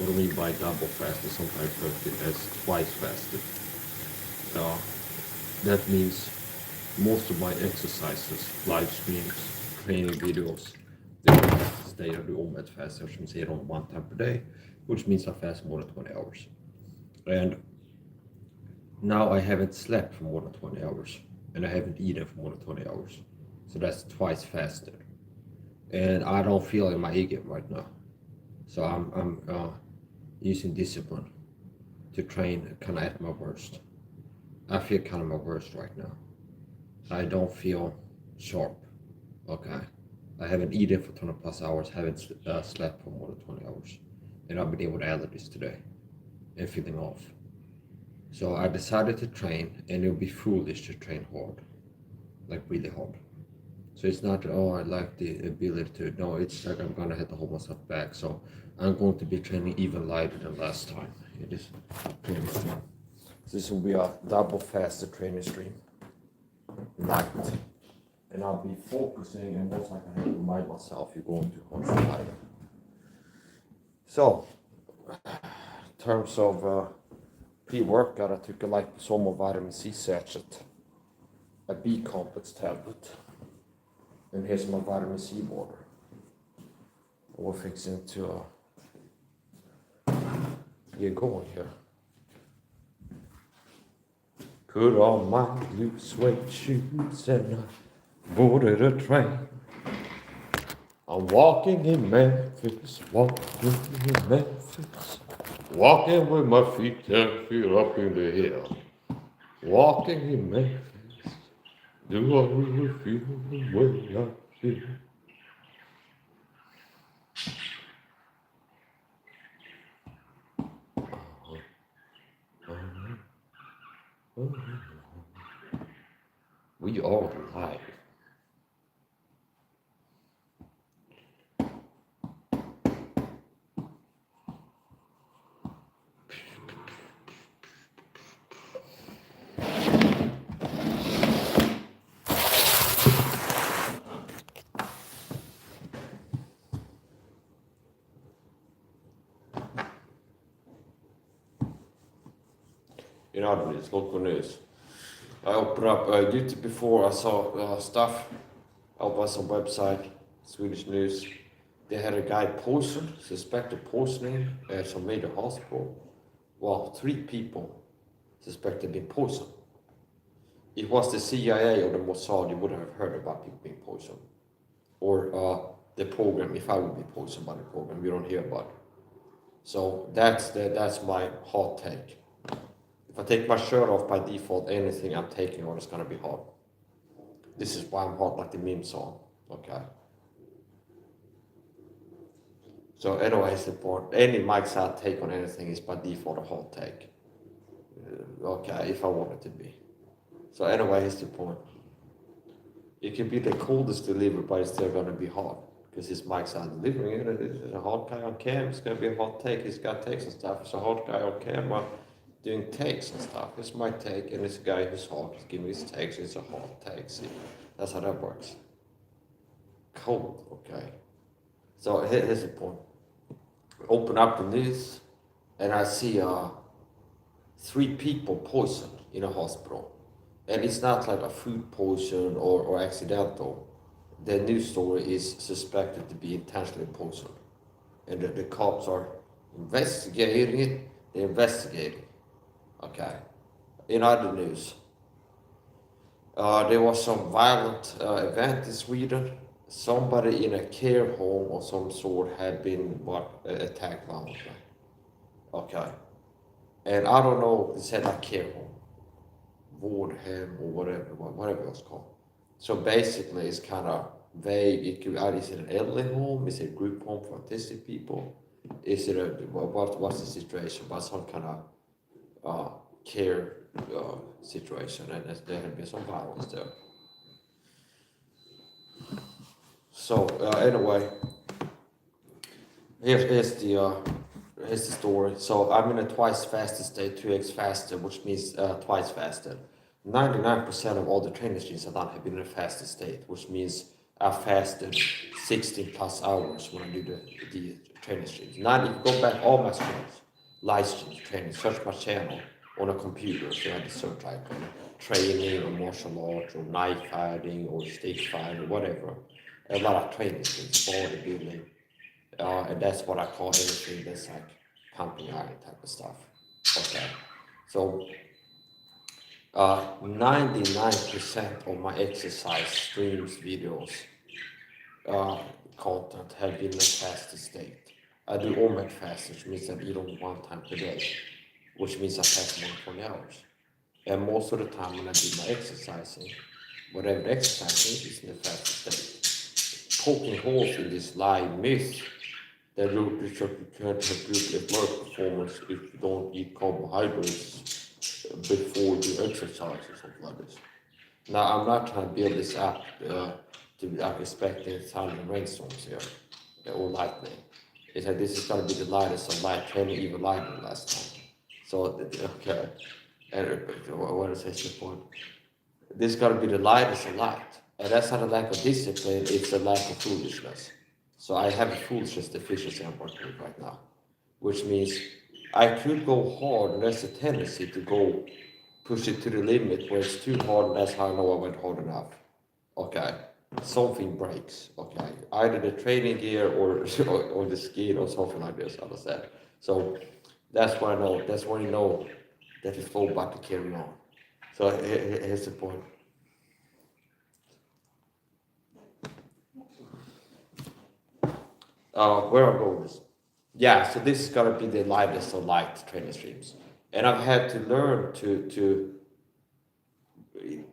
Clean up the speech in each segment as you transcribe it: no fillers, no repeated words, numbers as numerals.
what I mean by double fasted, sometimes referred to as twice fasted. Uh, that means most of my exercises, live streams, training videos, the fastest day I do omät fast som säger on 1 time per day, which means I fast more than 20 hours. And now I haven't slept for more than 20 hours, and I haven't eaten for more than 20 hours. So that's twice fasted. And I don't feel in my A game right now. So I'm using discipline to train kind of at my worst. I feel kind of my worst right now. I don't feel sharp. Okay. I haven't eaten for 20 plus hours, haven't slept for more than 20 hours. And I've been able to allergies today and feeling off. So I decided to train, and it would be foolish to train hard, like really hard. So it's not, oh, I like the ability to, no, it's like I'm gonna have to hold myself back. So I'm going to be training even lighter than last time. It is training stream. So this will be a double fasted training stream, light. And I'll be focusing, and most likely I have to remind myself you're going to much lighter. So, in terms of pre-workout, I took a liposomal vitamin C sachet, a B complex tablet, and here's my vitamin C water. We're fixing to get going here. Put on my blue suede shoes and I boarded a train. I'm walking in Memphis, walking in Memphis, walking with my feet 10 feet up in the hill. Walking in Memphis, do I really feel the way I feel? We are live. In other words, local news. I opened up YouTube before. I saw stuff. I opened some website, Swedish news. They had a guy poisoned, suspected poisoning at some major hospital. Well, 3 people suspected being poisoned. If it was the CIA or the Mossad, you wouldn't have heard about people being poisoned. Or the program, if I would be poisoned by the program, we don't hear about it. So that's my hot take. If I take my shirt off by default, anything I'm taking on is gonna be hot. This is why I'm hot, like the meme song, okay? So anyways, any mics I take on anything is by default a hot take. Okay, if I want it to be. So anyway, here's the point. It can be the coldest delivery, but it's still gonna be hot. Because his mics are delivering it, and it's a hot guy on cam, it's gonna be a hot take, he's got takes and stuff. It's a hot guy on camera doing takes and stuff. It's my take, and it's a guy who's hot, he's giving his takes, it's a hot take. See, that's how that works. Cold, okay. So here's the point. Open up the news, and I see 3 people poisoned in a hospital. And it's not like a food poison or accidental. The news story is suspected to be intentionally poisoned. And the cops are investigating it, they're investigating. Okay. In other news, there was some violent event in Sweden. Somebody in a care home of some sort had been attacked violently. Okay. And I don't know, they said like care home, vårdhem or whatever it's called. So basically it's kind of vague. It could, is it an elderly home? Is it a group home for autistic people? Is it what's the situation? But some kind of care situation, and there had been some violence there. So anyway, here's the story. So I'm in a twice fasted state, 2x fasted, which means twice fasted. 99% of all the training streams I've done have been in a fasted state, which means I fasted 16 plus hours when I do the training streams. Now, if you go back all my streams, live streams, training, search my channel on a computer, so I had to search like training or martial arts or knife fighting or stick fighting or whatever. A lot of training streams, bodybuilding, and that's what I call anything that's like pumping iron type of stuff. Okay, so 99% of my exercise streams, videos, content have been in a fasted state. I do OMAD fast, which means I eat only one time per day, which means I fast more than 20 hours. And most of the time when I do my exercising, whatever the exercising is in the fasted state. Poking holes in this lie myth that you can't have good work performance if you don't eat carbohydrates before you exercise or something like this. Now, I'm not trying to build this up to be expecting thunder and rainstorms here or lightning. It's like this is going to be the lightest of light, training even lighter than last time. So, okay, and what is the point? This is going to be the lightest of light. And that's not a lack of discipline, it's a lack of foolishness. So I have a foolishness deficiency I'm working with right now, which means I could go hard, and there's a tendency to go push it to the limit where it's too hard, and that's how I know I went hard enough. Okay, something breaks. Okay, either the training gear or the skin or something like this. Understand? So that's what I know. That's when you know that it's full back to carry on. So here's the point. Where I'm going is, yeah. So this is gonna be the lightest of light training streams, and I've had to learn to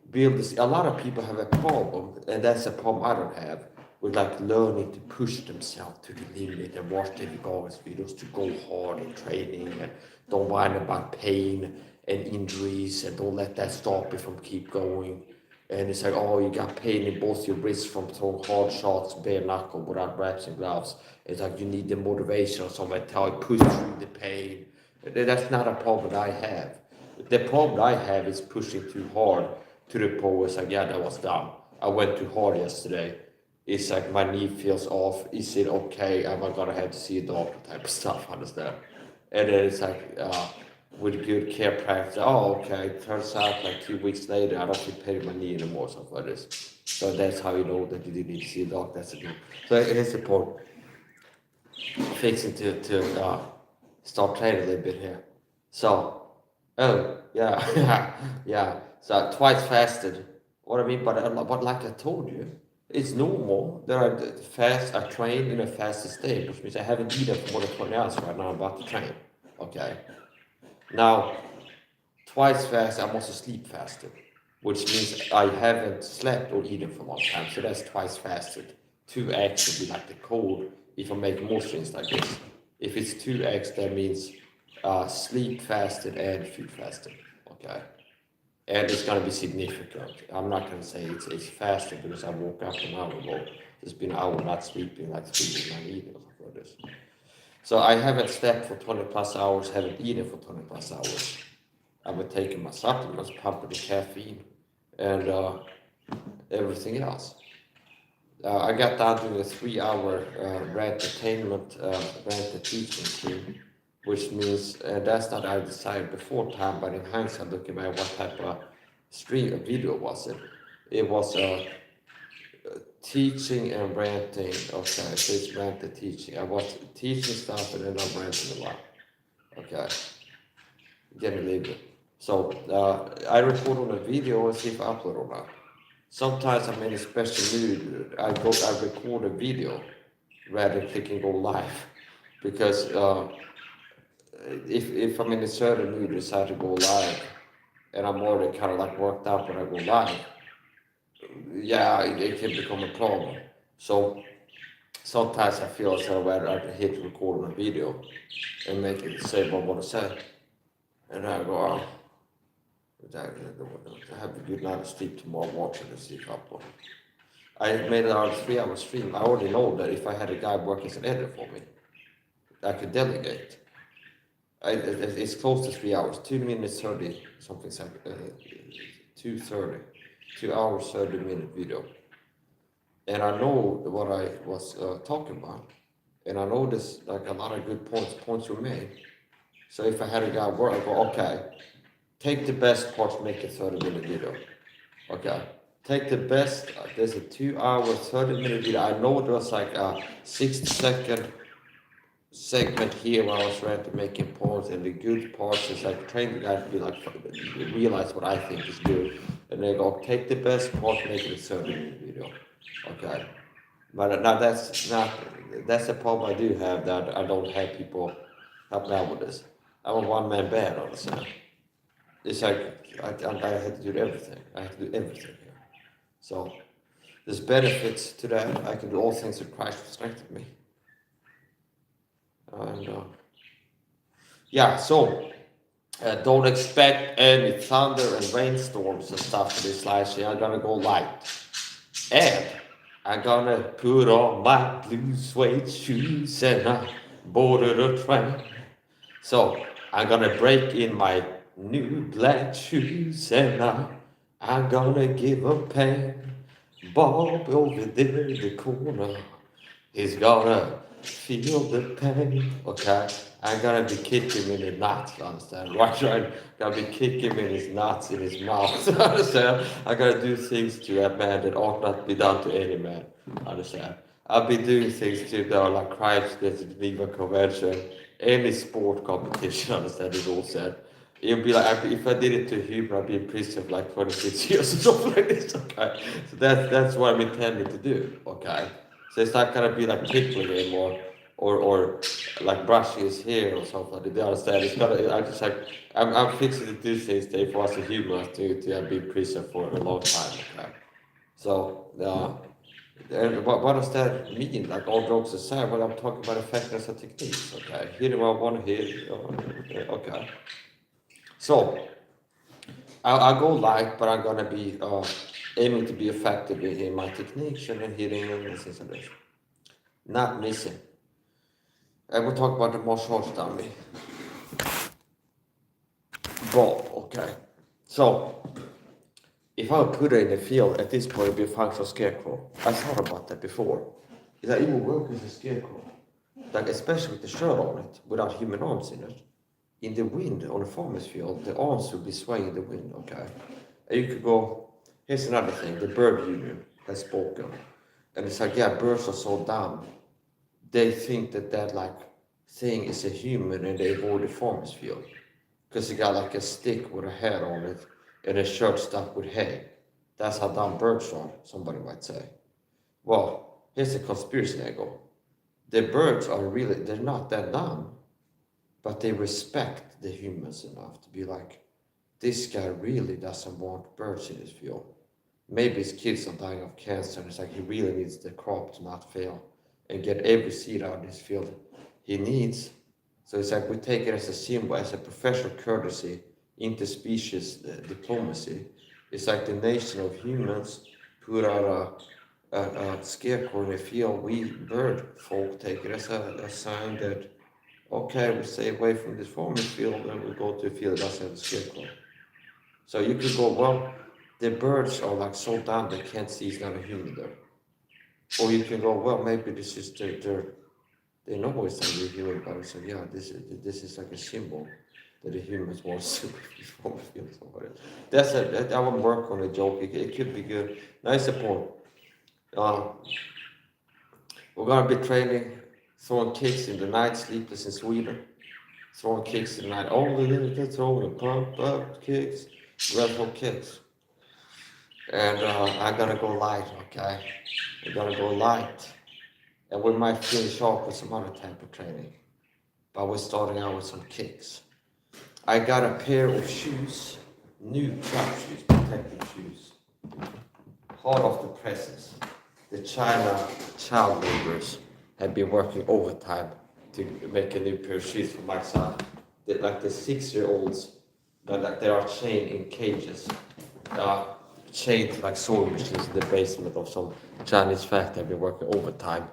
build this. A lot of people have a problem, and that's a problem I don't have, with like learning to push themselves to the limit and watch David Goggins videos to go hard in training and don't whine about pain and injuries and don't let that stop you from keep going. And it's like, oh, you got pain in both your wrists from throwing hard shots, bare knuckle without wraps and gloves. It's like you need the motivation or somebody tell you push through the pain. That's not a problem I have. The problem I have is pushing too hard to the point where it's like, yeah, that was dumb. I went too hard yesterday. It's like my knee feels off. Is it okay? Am I gonna have to see a doctor type of stuff? Understand? And then it's like, with good care practice, oh, okay, turns out like 2 weeks later, I don't feel pain in my knee anymore, something like this. So that's how you know that you didn't need to see a doctor. That's the thing. So here's the point. Fixing to start training a little bit here. So, oh, yeah, yeah. So twice fasted. What I mean by that, but like I told you, it's normal that I train in a fasted state, which means I haven't eaten for more than 20 hours right now. I'm about to train. Okay. Now, twice fast, I'm also sleep fasted, which means I haven't slept or eaten for a long time. So that's twice fasted. 2x would be like the code if I make more streams like this. If it's 2x, that means sleep fasted and food fasted. Okay. And it's going to be significant. I'm not going to say it's fasted because I woke up an hour ago. There's been an hour not sleeping, like 3 not eating or something like this. So I haven't slept for 20 plus hours, haven't eaten for 20 plus hours. I've been taking my supplements, pumping the caffeine, and everything else. I got down to a 3-hour entertainment, teaching stream, which means that's not I decided before time, but in hindsight, looking at what type of stream video was it? It was teaching and ranting. Okay, so it's ranting teaching. I was teaching stuff and then I'm ranting a lot. Okay, getting a little bit. So I record on a video and see if I upload or not. Sometimes I'm in a special mood. I record a video rather than clicking go live, because if I'm in a certain mood, decide to go live, and I'm already kind of like worked up when I go live. Yeah, it can become a problem. So sometimes I feel as though I hit record on a video and make it say what I want to say. And I go, oh, I have a good night of sleep tomorrow watching and see if I upload. I made it out 3-hour stream. I already know that if I had a guy working as an editor for me, I could delegate. It's close to 3 hours, 2 minutes 30, something like 2:30, 2 hours 30-minute video. and I know what I was talking about, and I know there's like a lot of good points were made. So if I had a guy work, I go, okay, take the best parts, make a 30-minute video. Okay. Take the best, there's a 2 hour, 30-minute video. I know there was like a 60-second segment here where I was trying to make points, and the good parts is like train the guy to be like, realize what I think is good. And they go, take the best part, make it a 30-minute video. Okay. But now that's a problem I do have, that I don't have people help me out with this. I'm a one-man band, honestly. It's like I had to do everything. I have to do everything here. So there's benefits to that. I can do all things that Christ who strengthened me. And yeah, so don't expect any thunder and rainstorms and stuff for this last year. I'm gonna go light. And I'm gonna put on my blue suede shoes and I boarded a train. So I'm gonna break in my new black shoes and I'm gonna give a pain. Bob over there in the corner, he's gonna feel the pain. Okay, I'm gonna be kicking him in the nuts, you understand? Right? Gonna be kicking him in his nuts, in his mouth, understand? I gotta do things to that man that ought not be done to any man, understand? I'll be doing things to that are like crimes against the Geneva Convention, any sport competition, understand? It's all said. It'd be like if I did it to him, I'd be in prison for like 26 years or something like this. Okay, so that's what I'm intending to do. Okay, so it's not gonna be like tickling him or like brushing his hair or something like that. You understand? It's gonna. I just like I'm fixing to do things there for us as humans to be in prison for a long time. Okay, so and what does that mean? Like all jokes aside, when I'm talking about effectiveness and techniques. Okay, hit him on one hit. Okay. So I'll go light, but I'm gonna be aiming to be effective in my techniques and then hitting and things like this. Not missing. I will talk about the martial arts dummy. Bob, okay. So if I would put it in the field at this point, it'd be a functional scarecrow. I thought about that before. Is that it will work as a scarecrow? Like especially with the shirt on it, without human arms in it. In the wind on a farmer's field, the arms will be swaying in the wind, okay? And you could go, here's another thing, the bird union has spoken. And it's like, yeah, birds are so dumb. They think that like thing is a human and they avoid the farmer's field. Because it got like a stick with a head on it and a shirt stuck with hay. That's how dumb birds are, somebody might say. Well, here's a conspiracy angle. The birds are really, they're not that dumb, but they respect the humans enough to be like, this guy really doesn't want birds in his field. Maybe his kids are dying of cancer, and it's like he really needs the crop to not fail and get every seed out of his field he needs. So it's like we take it as a symbol, as a professional courtesy, interspecies diplomacy. It's like the nation of humans put out a scarecrow in a field. We bird folk take it as a sign that, okay, we stay away from this farming field and we go to a field that doesn't have a scarecrow. So you could go, well, the birds are like so dumb they can't see it's not a human there. Or you can go, well, maybe this is they know it's not a human, but it's like, yeah, this is like a symbol that the humans want to perform. That I will work on a joke. It could be good. Nice point. Uh, we're gonna be training, throwing kicks in the night, sleepless in Sweden. Throwing kicks in the night. All the little kids throwing pump up kicks, red hook kicks. And I'm gonna go light, okay? We're gonna go light. And we might finish off with some other type of training. But we're starting out with some kicks. I got a pair of shoes, new track shoes, protective shoes. Hot off the presses. The China child laborers have been working overtime to make a new pair of shoes for my son. Like the 6-year-olds, like they are chained in cages. Chained to like sewing machines in the basement of some Chinese factory. I've been working overtime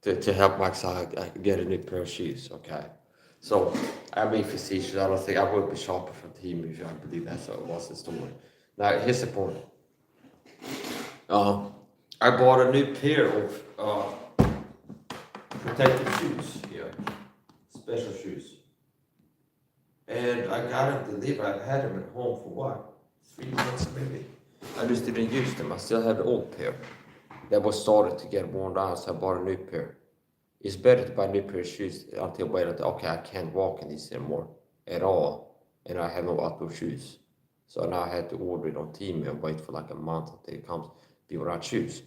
to help my son get a new pair of shoes, okay? So, I'm being facetious. I don't think I would be sharper for the team if I believe that's what was the story. Now, here's the point. I bought a new pair of protective shoes here, special shoes. And I got them delivered. I've had them at home for what? 3 months maybe. I just didn't use them. I still had the old pair that was starting to get worn down, so I bought a new pair. It's better to buy a new pair of shoes until wait until okay, I can't walk in these anymore at all, and I have no outdoor shoes. So now I had to order it on Temu and wait for like a month until it comes be without shoes.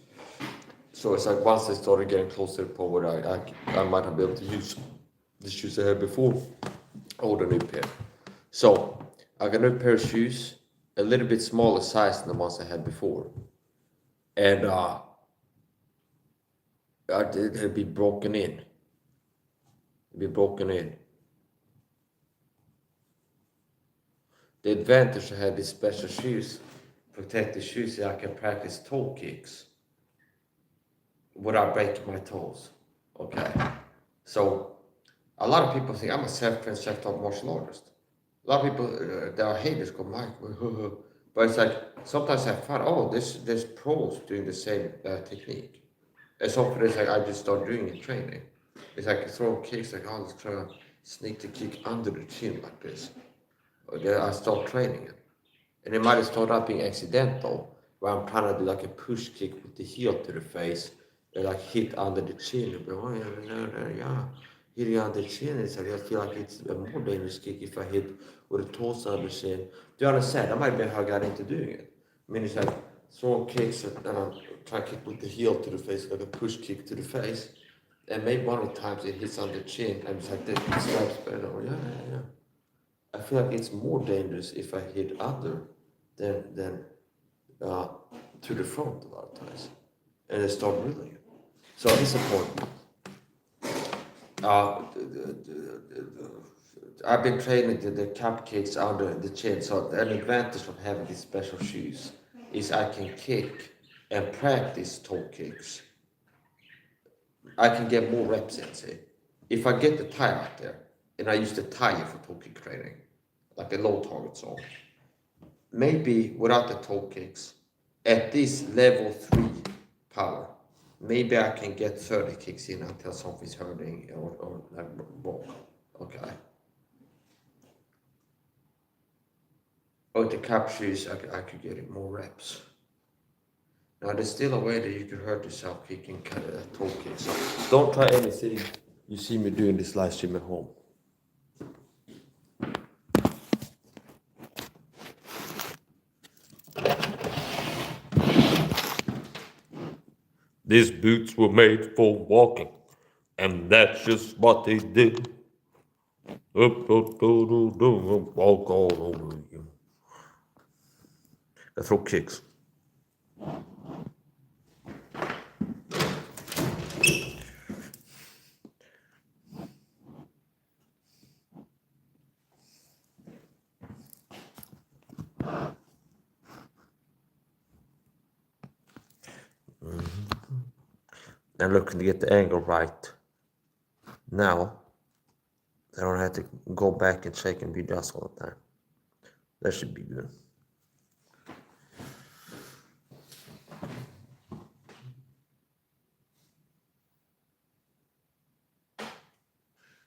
So it's like once I started getting closer to the point where I might have been able to use the shoes I had before, I ordered a new pair. So I got a new pair of shoes, a little bit smaller size than the ones I had before, and it'd be broken in. It'd be broken in. The advantage I had these special shoes, protective shoes, is I can practice toe kicks without breaking my toes. Okay, so a lot of people think I'm a self-trained, self-taught martial artist. A lot of people that are haters go, Mike, but it's like sometimes I find, oh, there's pros doing the same technique. As often as I just start doing it training, it's like throwing kicks, like, oh, let's try to sneak the kick under the chin like this. Then I start training it. And it might have started out being accidental, where I'm trying to do like a push kick with the heel to the face, and like hit under the chin. And be, oh, yeah. Hitting under the chin, it's like, I feel like it's a more dangerous kick if I hit with a torso under the chin. Do you understand? That might be how I got into doing it. I mean, it's like throwing kicks and try to kick with the heel to the face, like a push kick to the face. And maybe one of the times it hits on the chin, and it's like, this strikes better. Oh, yeah. I feel like it's more dangerous if I hit under than to the front a lot of times, and I start reeling it. So it's important. I've been training the cupcakes under the chin, so an advantage of having these special shoes is I can kick and practice toe kicks. I can get more reps in, see. If I get the tie out there, and I use the tire for toe kick training, like a low target zone, maybe without the toe kicks, at this level 3 power, maybe I can get 30 kicks in until something's hurting or like broke. Okay. With the cup shoes, I could get it more reps. Now, there's still a way that you could hurt yourself kicking toe kicks. So don't try anything you see me doing this live stream at home. These boots were made for walking, and that's just what they did. Walk all over you. I throw kicks. I'm looking to get the angle right. Now, I don't have to go back and check and readjust all the time. That should be good.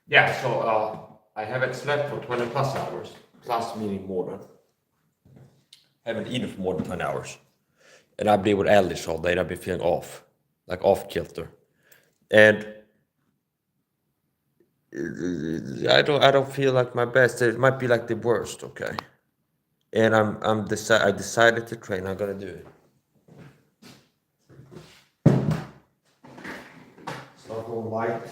Yeah, so I haven't slept for 20 plus hours, plus meaning more than. Haven't eaten for more than 20 hours. And I've been with Alice all day, and I've been feeling off, like off kilter. And I don't feel like my best. It might be like the worst, okay? And I decided to train. I'm gonna do it. Start going light.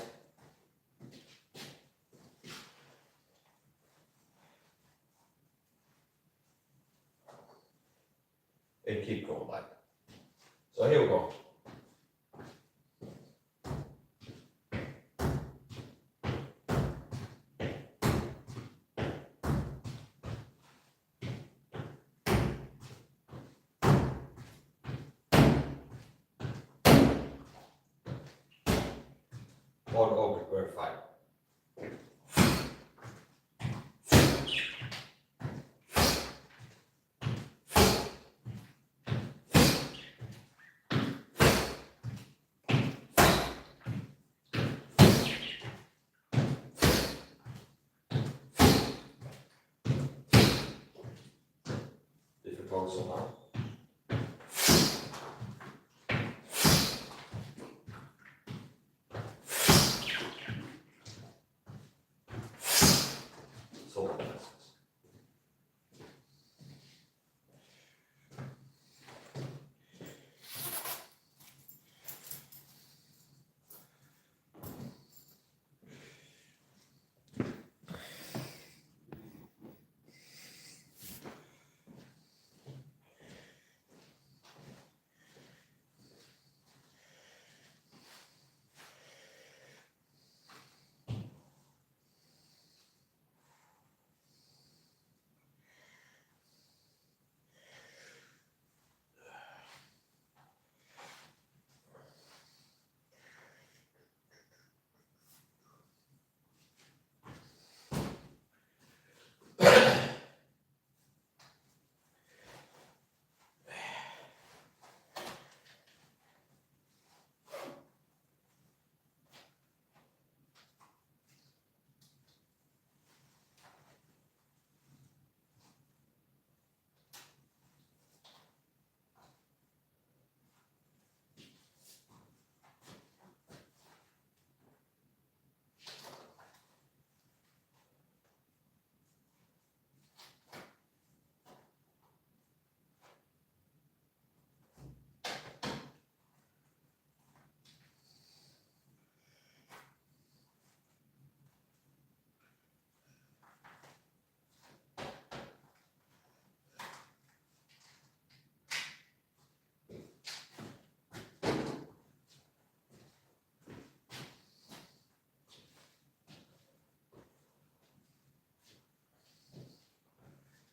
And keep going light. So here we go. All over, we're fine. focus on now. So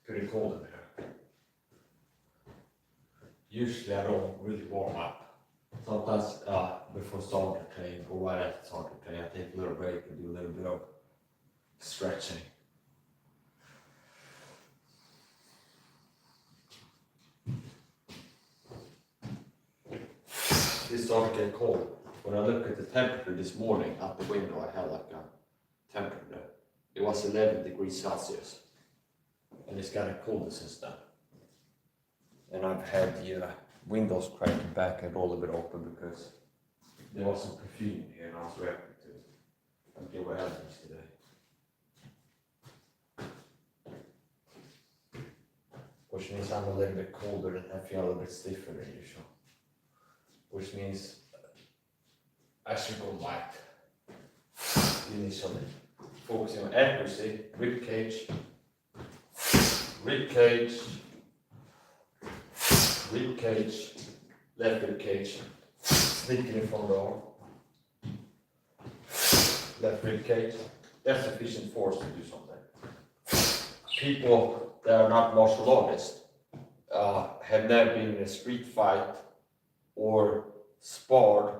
pretty cold in here. Usually I don't really warm up. Sometimes before starting to train or right after starting to train, I take a little break and do a little bit of stretching. It started to get cold. When I looked at the temperature this morning out the window, I had like a temperature there. It was 11 degrees Celsius. And it's gotten colder since then. And I've had the windows cranked back and all a bit open because there was some perfume here and I was reacting to it. Like there were allergies today. Which means I'm a little bit colder and I feel a little bit stiffer than usual. Which means I should go light initially. Focusing on accuracy, rib cage, left rib cage, sneaking in front of the arm, left rib cage. That's sufficient force to do something. People that are not martial artists have never been in a street fight or sparred.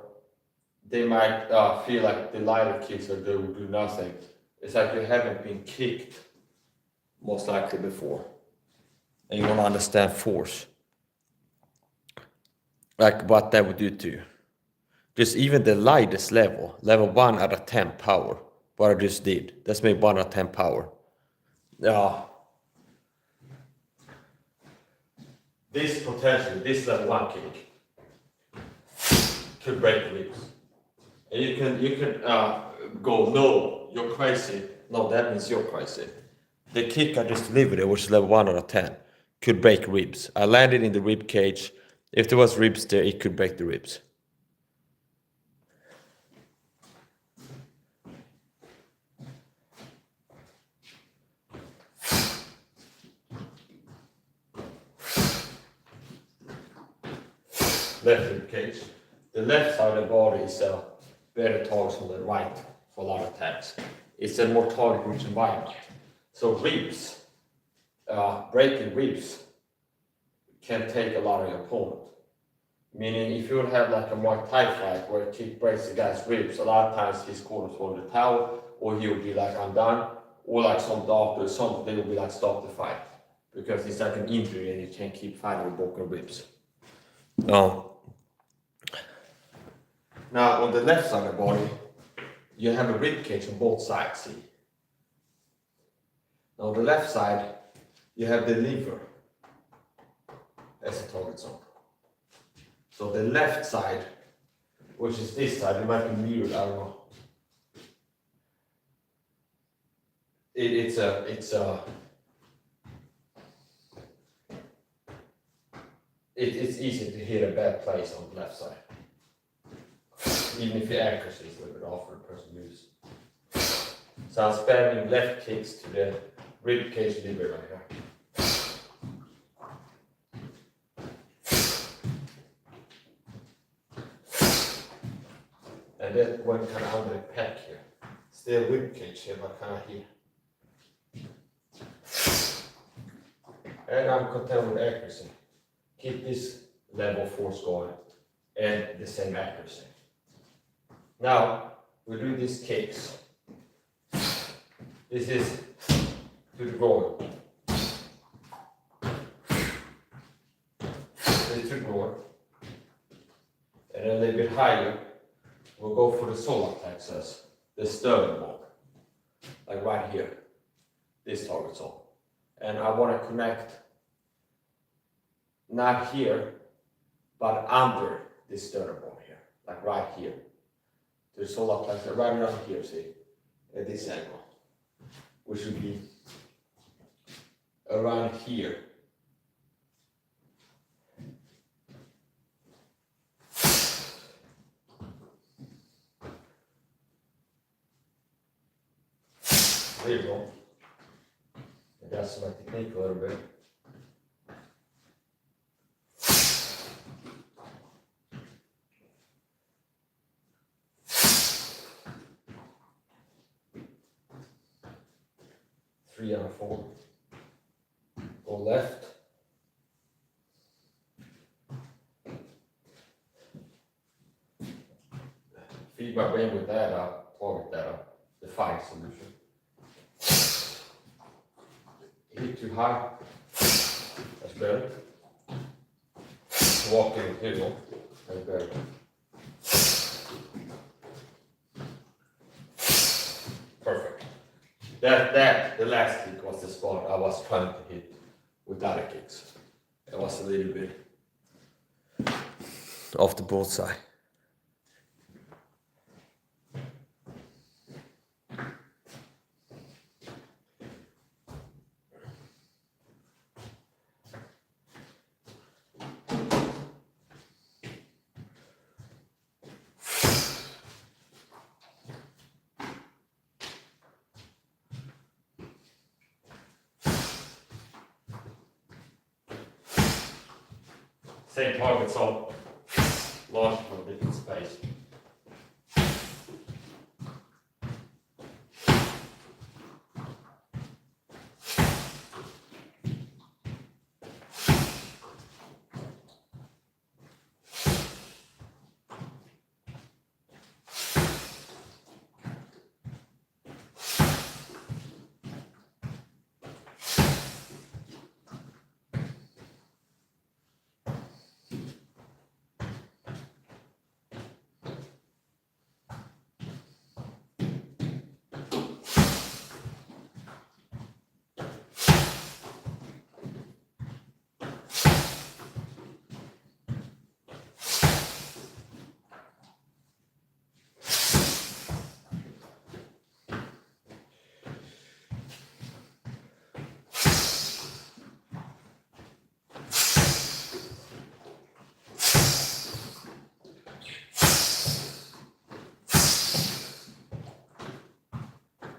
They might feel like the lighter kicks are they will do nothing. It's like you haven't been kicked most likely before. And you want to understand force. Like what that would do to you. Just even the lightest level 1 out of 10 power, what I just did, that's maybe 1 out of 10 power. This potentially, this level 1 kick could break ribs. And you can go, no, you're crazy. No, that means you're crazy. The kick I just delivered, which is level 1 out of 10, could break ribs. I landed in the rib cage. If there was ribs there, it could break the ribs. Left rib cage. The left side of the body is a better target than the right for a lot of attacks. It's a more target-rich environment. So ribs, breaking ribs, can take a lot of your opponent. Meaning, if you would have like a Muay Thai fight where a kick breaks the guy's ribs, a lot of times his corners will the towel, or he will be like, I'm done, or like some doctor or something, they will be like, stop the fight. Because it's like an injury and you can't keep fighting with broken ribs. Now, on the left side of the body, you have a rib cage on both sides, see? Now, on the left side, you have the liver. as a target zone. So the left side, which is this side, it might be mirrored, I don't know. It's easy to hit a bad place on the left side. Even if your accuracy is a little bit off for the person moves. So I'm spamming left kicks to the rib cage liver right here. And then went kind of under the pec here. Still rib cage here, but kind of here. And I'm content with accuracy. Keep this level of force going and the same accuracy. Now we do these kicks. This is to the groin. This is to the groin. And a little bit higher, we'll go for the solar plexus, the sternum bone, like right here, this target zone. And I want to connect not here, but under this sternum bone here, like right here. The solar plexus, right around here, see, at this angle, which would be around here. There you go. Adjust my technique a little bit. Three out of four. Go left. Feed my brain with that up, target that up. The fine solution. Hit too high. That's better. Walk in the hill. That's better. Perfect. The last kick was the spot I was trying to hit with other kicks. It was a little bit off the both side. Same target, so launch from a different space.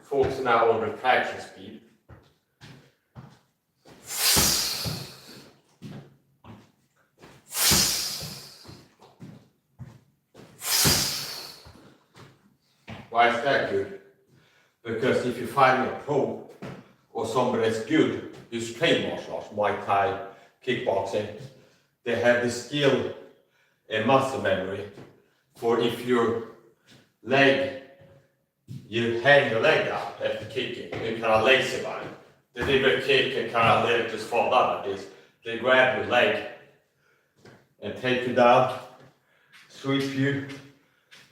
Focus now on retraction speed. Why is that good? Because if you're fighting a pro or somebody that's good, who's trained martial arts, Muay Thai, kickboxing, they have the skill and muscle memory for if your leg, you hang your leg up after kicking, you kind of lazy by it. They deliver kick and kind of let it just fall down like this. They grab your leg and take you down, sweep you,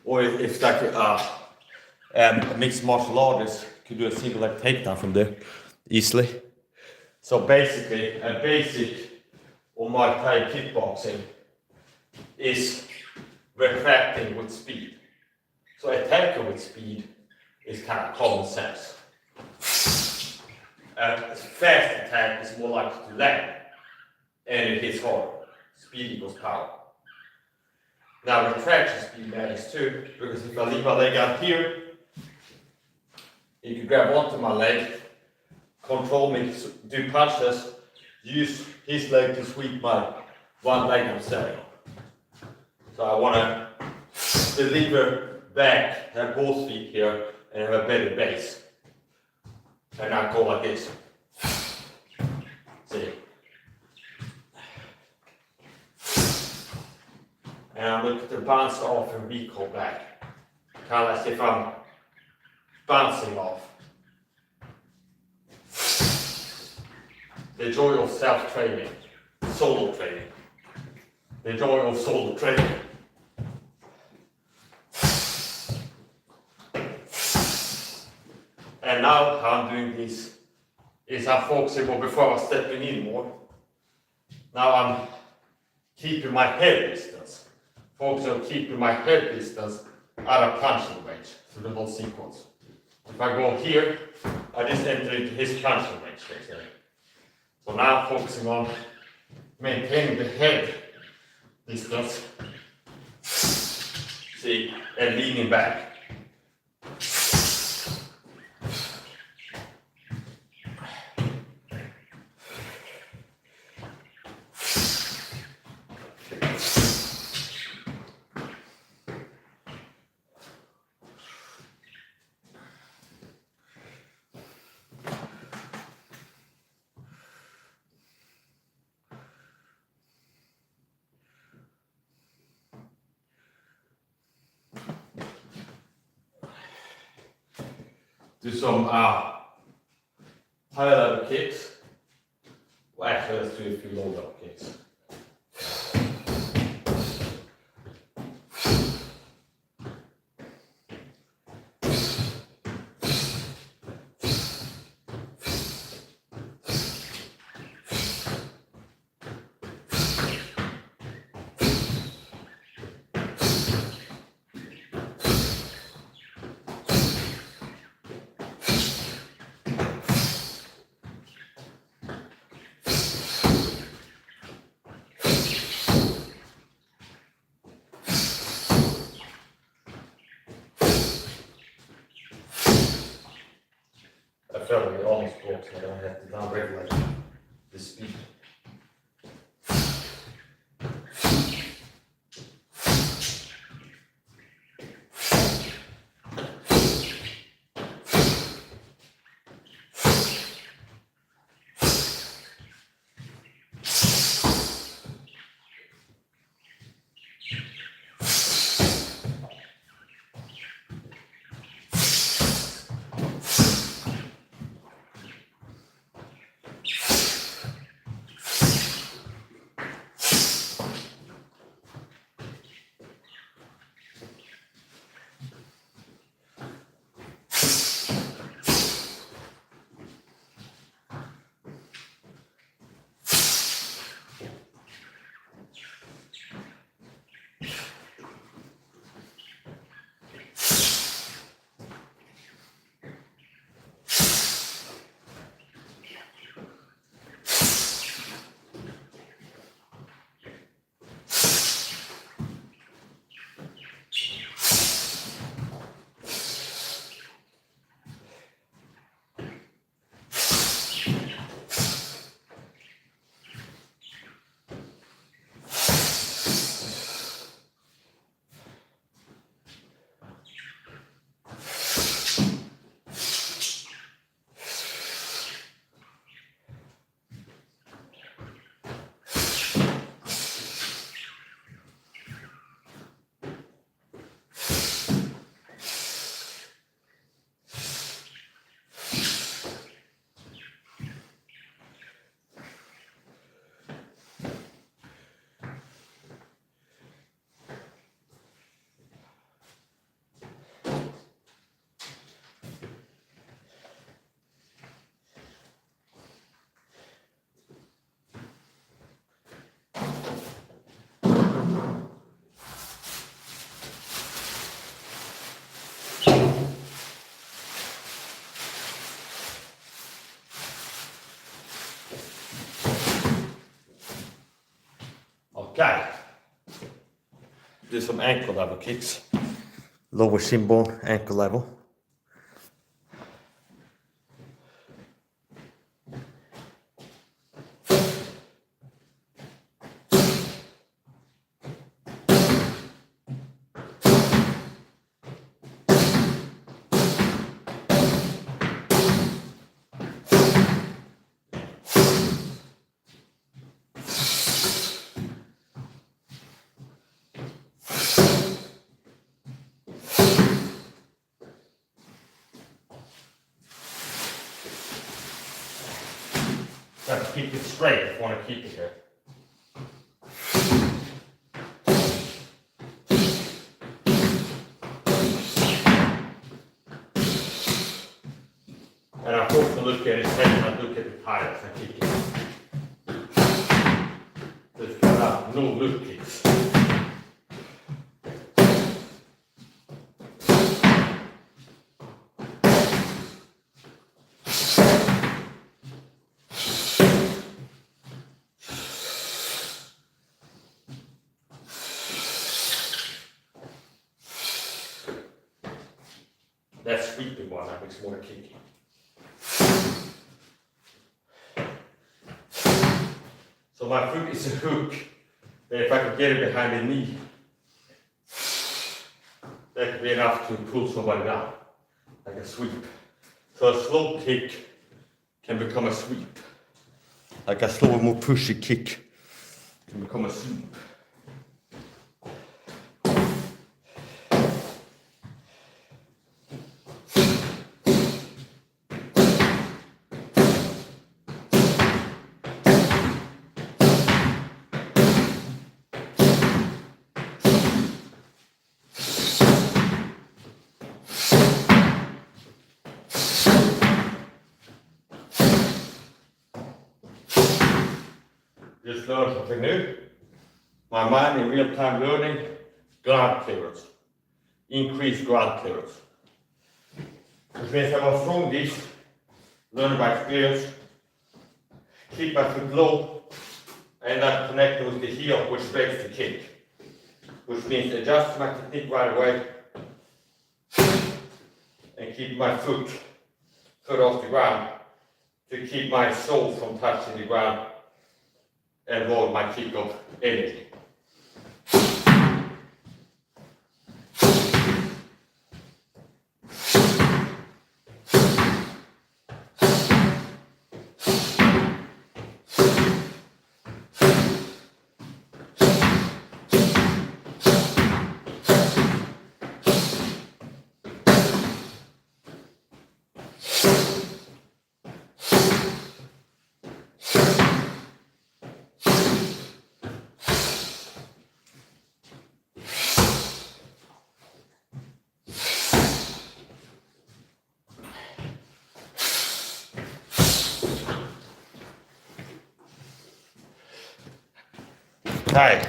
or if it's like a mixed martial artist could do a single leg takedown from there easily. So basically, a basic on my Thai kickboxing is retracting with speed. So attacking with speed is kind of common sense. A fast attack is more likely to land, and it hits hard. Speed equals power. Now retraction speed matters too, because if I leave my leg out here, you can grab onto my leg, control me, do punches, use his leg to sweep my one leg I'm standing on. So I want to deliver back, have both feet here, and have a better base. And I go like this. See? And I look to bounce off and recoil back. Kind of as if I'm bouncing off. The joy of self-training, solo training. The joy of solo training. And now how I'm doing this is I'm focusing more before I was stepping in more. Now I'm keeping my head distance. Focusing on keeping my head distance out of punching range through the whole sequence. If I go here, I just enter into his punching range basically. So now I'm focusing on maintaining the head distance. See, and leaning back. Do some high level kicks. Well, actually, let's do a few low level kicks. I felt like it almost broke, so I don't have to down-regulate the speed. Okay. Do some ankle level kicks. Lower shin bone, ankle level. Got to keep it straight if you want to keep it here. And I hope to look at it and I look at the tires and kick it. There's kind of no look kicks. That sweeping one, that makes more kicking. So my foot is a hook, and if I could get it behind the knee, that could be enough to pull somebody down, like a sweep. So a slow kick can become a sweep. Like a slower, more pushy kick can become a sweep. Just learn something new. My mind in real time learning, ground clearance. Increase ground clearance. Which means I was throwing these, learn by experience, keep my foot low, and then connect with the heel, which breaks the kick. Which means adjust my technique right away, and keep my foot off the ground, to keep my sole from touching the ground, and lower my kick of energy. Okay.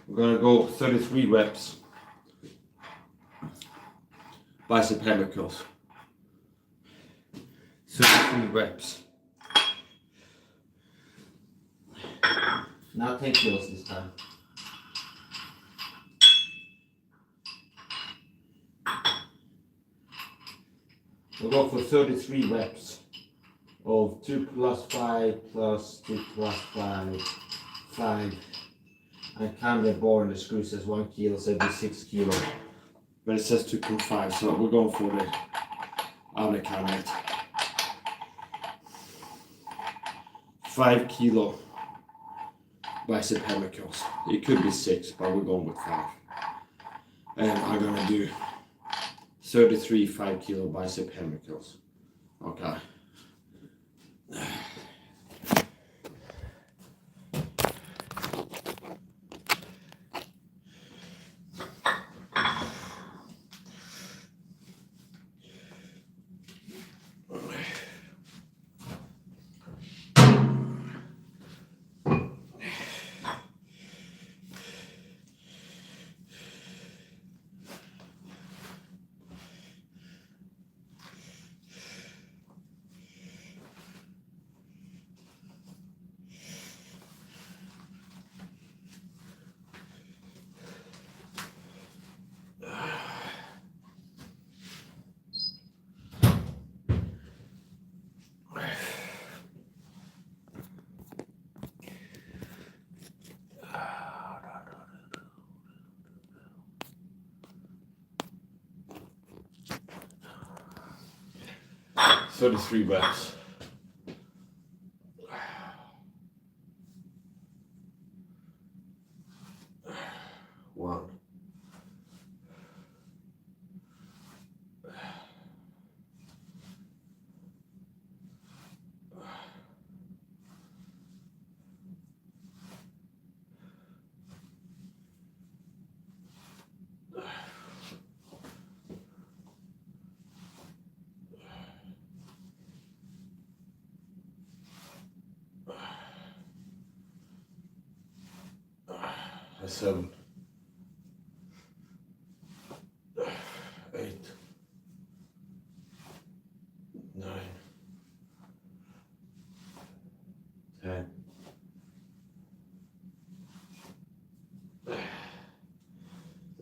We're gonna go 33 reps. Bicep hammer curls. 33 reps. Not 10 kilos this time. We'll go for 33 reps of 2 plus 5 plus 2 plus 5, 5. And count the bar and the screw says 1 kilo, so it'd be 6 kilo. But it says 2.5, so we're going for the other count it. 5 kilo bicep hammer curls. It could be 6, but we're going with 5. And I'm gonna do 33 5 kilo bicep hammer curls. Okay. So 33 reps. One. That's 7. 8. 9. 10.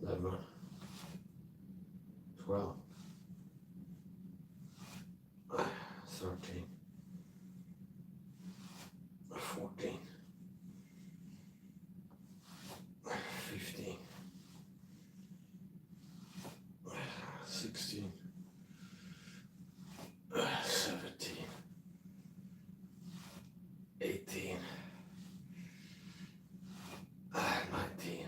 11. 12. 13. 14. 15. 16. 17. 18. 19.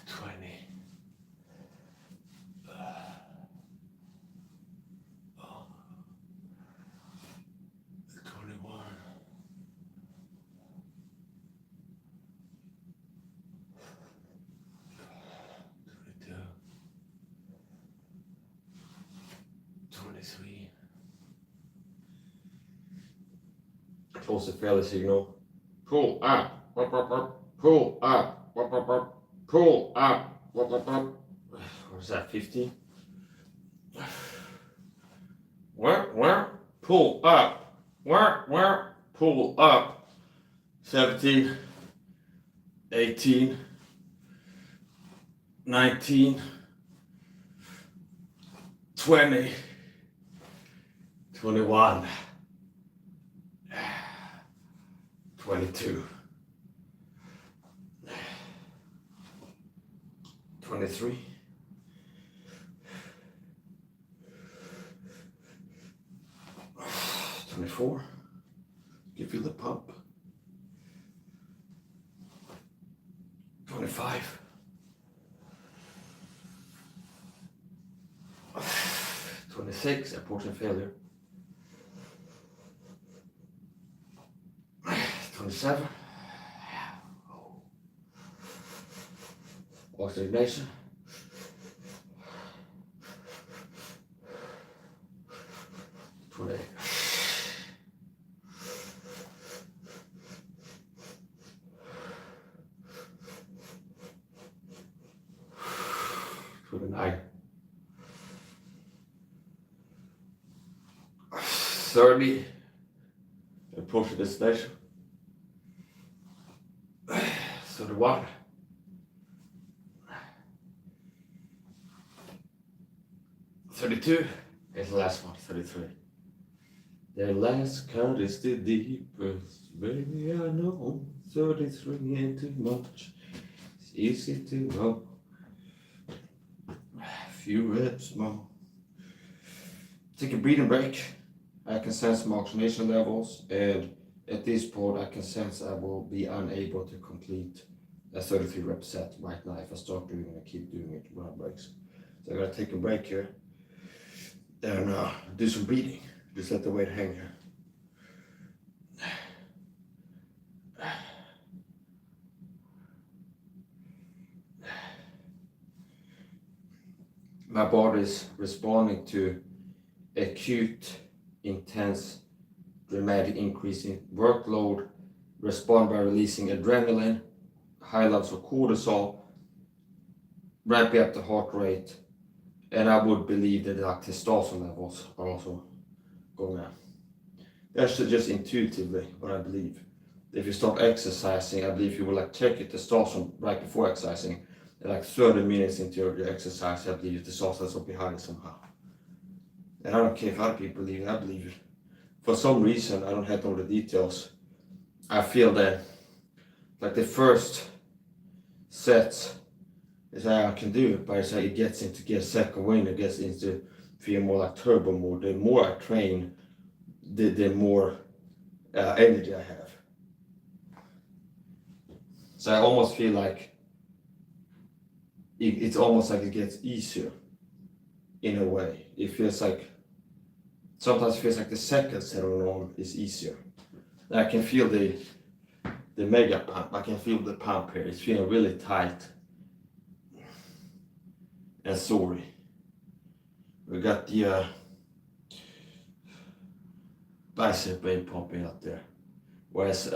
20. 21. 22. 23. Close the failure signal. Pull up. Pull up. Pull up. What is that? 50? Where? Pull up. Where? Pull up. 17. 18. 19. 20. 21. 22. 23. 24. Give you the pump. 25. 26. Approaching failure. 27. Oxygenation. 28. 29. 30, approach the destination. 31. 32 is the last one, 33. The last count is the deepest, baby, I know. 33 ain't too much, it's easy to go. A few reps more. Take a breathing break. I can sense my oxygenation levels, and at this point I can sense I will be unable to complete a 33 rep set right now if I start doing it and keep doing it when I breaks. So I gotta take a break here and do some breathing. Just let the weight hang here. My body is responding to acute, intense, dramatic increase in workload, respond by releasing adrenaline, high levels of cortisol, ramping up the heart rate, and I would believe that like testosterone levels are also going up. That's just intuitively what I believe. If you start exercising, I believe you will like check your testosterone right before exercising, and like 30 minutes into your exercise, I believe your testosterone will be high somehow. And I don't care if other people believe it, I believe it. For some reason, I don't have all the details. I feel that like the first sets is how I can do it, but it's like it gets into get second wind, it gets into feel more like turbo mode. The more I train, the more energy I have. So I almost feel like it's almost like it gets easier in a way. It feels like, sometimes it feels like the second set on is easier. I can feel the mega pump, I can feel the pump here. It's feeling really tight and sorry. We got the bicep vein pumping out there. Whereas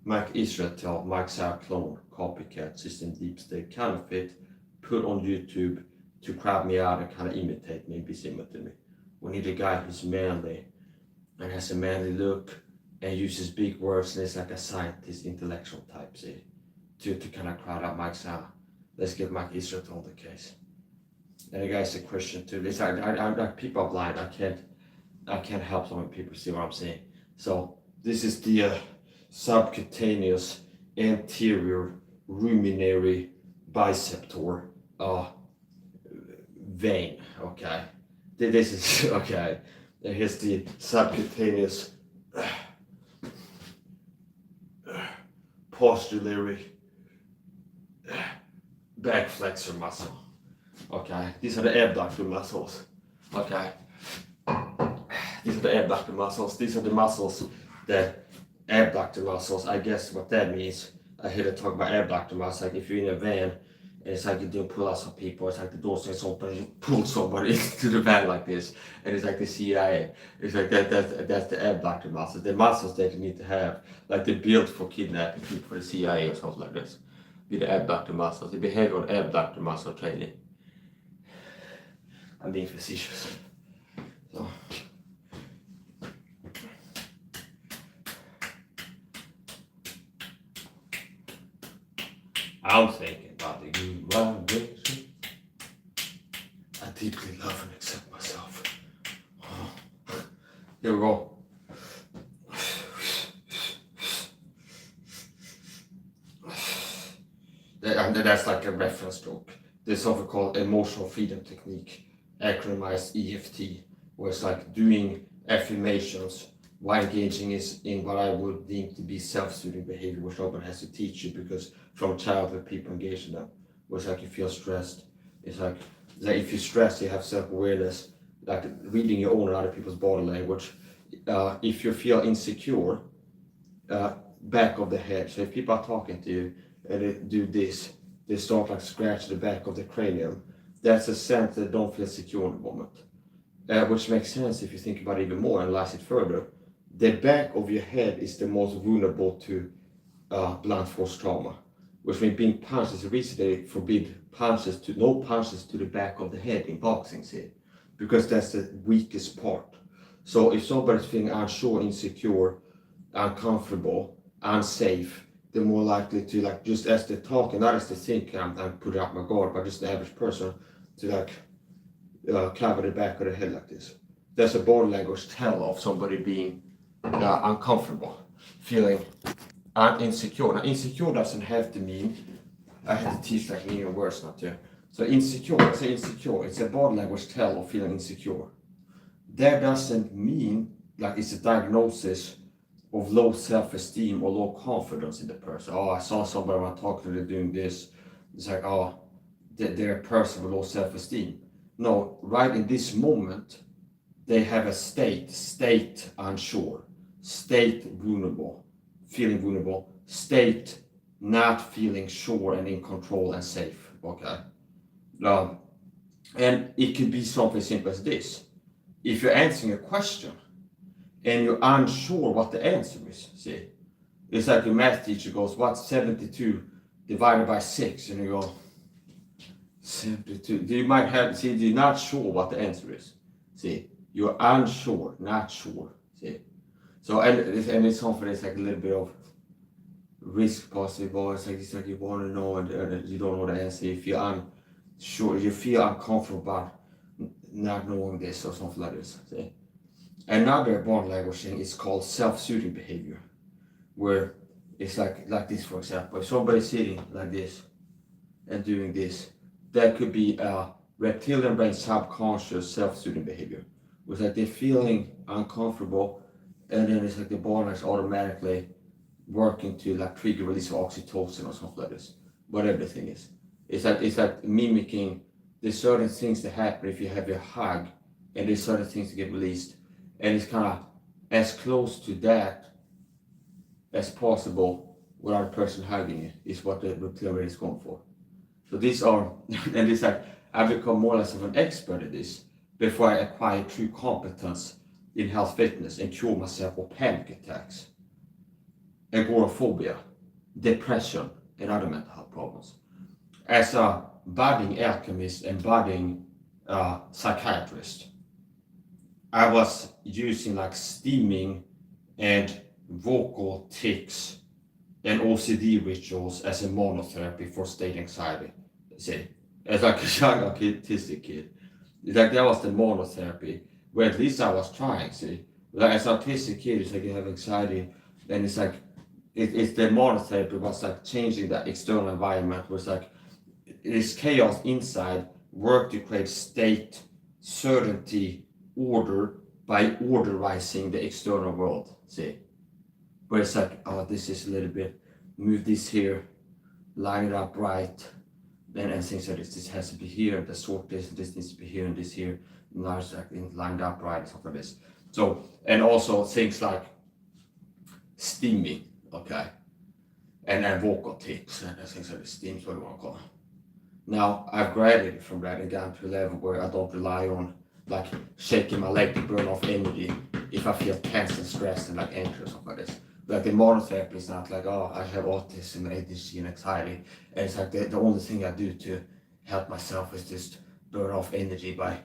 Mike Israel, Mike SAHA clone, copycat, system deep state counterfeit, put on YouTube to crowd me out and kind of imitate me, be similar to me. We need a guy who's manly and has a manly look and uses big words and is like a scientist, intellectual type, see, to kind of crowd out Mike SAHA. Let's get Mike Israel on the case. And the guy's a Christian too. It's like people are blind. I can't help so many people see what I'm saying. So this is the subcutaneous anterior ruminary biceptor vein. Okay, this is okay. And here's the subcutaneous postulary back flexor muscle. Okay, these are the abductor muscles. Okay, these are the abductor muscles. These are the muscles that abductor muscles. I guess what that means. I hear them talk about abductor muscles. Like if you're in a van and it's like you're doing pull-ups on people, it's like the door says open, you pull somebody into the van like this, and it's like the CIA. It's like that's the abductor muscles. The muscles that you need to have, like they're built for kidnapping people for the CIA or something like this. Be the abductor muscles, the behavioral abductor muscle training. I'm being facetious. So. I'm thinking about the good vibration. I deeply love and accept myself. Here we go. That's like a reference stroke. There's something called emotional freedom technique, acronymized EFT, where it's like doing affirmations while engaging in what I would deem to be self-soothing behavior, which nobody has to teach you because from childhood people engage in them. Where it's like you feel stressed. It's like if you're stressed, you have self-awareness, like reading your own and other people's body language. If you feel insecure, back of the head. So if people are talking to you and they do this, they start like scratch the back of the cranium. That's a sense that they don't feel secure in the moment. Which makes sense if you think about it even more, analyze it further. The back of your head is the most vulnerable to blunt force trauma. Which means being punched is the reason they forbid no punches to the back of the head in boxing, see? Because that's the weakest part. So if somebody's feeling unsure, insecure, uncomfortable, unsafe, they're more likely to, like, just as they talk, and not as they think, I'm putting up my guard, but just the average person to, like, cover the back of the head like this. That's a body language tell of somebody being uncomfortable, feeling insecure. Now, insecure doesn't have to mean, I have to teach like meaning words not to. So insecure, it's a body language tell of feeling insecure. That doesn't mean like it's a diagnosis of low self-esteem or low confidence in the person. Oh, I saw somebody when I talked to them doing this. It's like, oh, they're a person with low self-esteem. No, right in this moment, they have a state unsure, state vulnerable, feeling vulnerable, state not feeling sure and in control and safe. Okay. And it could be something simple as this. If you're answering a question and you're unsure what the answer is, see, it's like your math teacher goes, what's 72 divided by 6? And you go, 72. You might have, see, you're not sure what the answer is. See, you're unsure, not sure. See, so and it's something that's like a little bit of risk possible. It's like you want to know and you don't know the answer. If you're unsure, you feel uncomfortable about not knowing this or something like this. See, another body language thing is called self-soothing behavior, where it's like this, for example. If somebody's sitting like this and doing this, that could be a reptilian brain subconscious self-soothing behavior. It's like they're feeling uncomfortable, and then it's like the body is automatically working to like trigger release of oxytocin or something like this. Whatever the thing is, it's like mimicking. There's certain things that happen if you have a hug, and there's certain things that get released, and it's kind of as close to that as possible without a person hugging you is what the reptilian brain is going for. So these are, and it's like I become more or less of an expert at this before I acquire true competence in health fitness and cure myself of panic attacks, agoraphobia, depression, and other mental health problems. As a budding alchemist and budding psychiatrist, I was using like steaming and vocal tics and OCD rituals as a monotherapy for state anxiety. See, as like a young autistic kid, like that was the monotherapy. Where at least I was trying. See, like as an autistic kid, it's like you have anxiety, and it's like it's the monotherapy was like changing the external environment. Was like it's chaos inside, work to create state, certainty, order by orderizing the external world. See. Where it's like, oh, this is a little bit, move this here, line it up right, then and things like this. This has to be here, the sort this needs to be here, and this here, and now it's like lined up right, and stuff like this. So, and also things like steaming, okay, and then vocal tics, and things like this, steams, what do you want to call it. Now, I've graduated from that and gotten to a level where I don't rely on like shaking my leg to burn off energy if I feel tense and stressed and like anxious or something like this. Like the monotherapy is not like, oh, I have autism and ADHD and anxiety. And it's like the only thing I do to help myself is just burn off energy by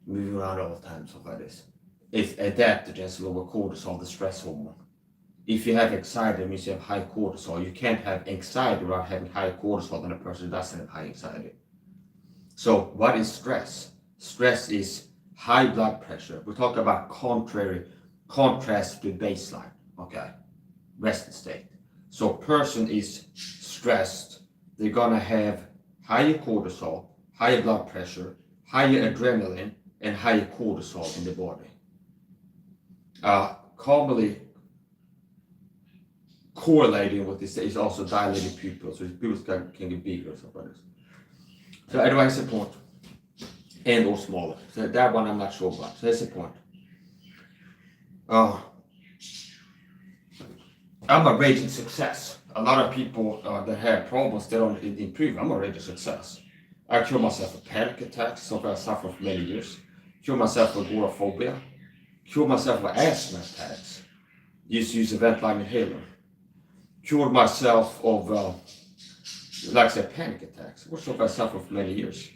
moving around all the time, stuff like this. It's adaptogens, lower cortisol, the stress hormone. If you have anxiety, it means you have high cortisol. You can't have anxiety without having higher cortisol than a person who doesn't have high anxiety. So what is stress? Stress is high blood pressure. We talk about contrast to baseline, okay? Rested state. So a person is stressed, they're gonna have higher cortisol, higher blood pressure, higher adrenaline, and higher cortisol in the body. Commonly correlating with this is also dilated pupils, so pupils can get bigger or something like this. So anyway, that's the point. And or smaller. So that one I'm not sure about. So that's the point. I'm a raging success. A lot of people that have problems, they don't improve. I'm a raging success. I cure myself of panic attacks, something I suffered for many years. Cure myself of agoraphobia. Cure myself of asthma attacks. Used to use a vent line inhaler. Cured myself of, like I said, panic attacks, which I suffered for many years.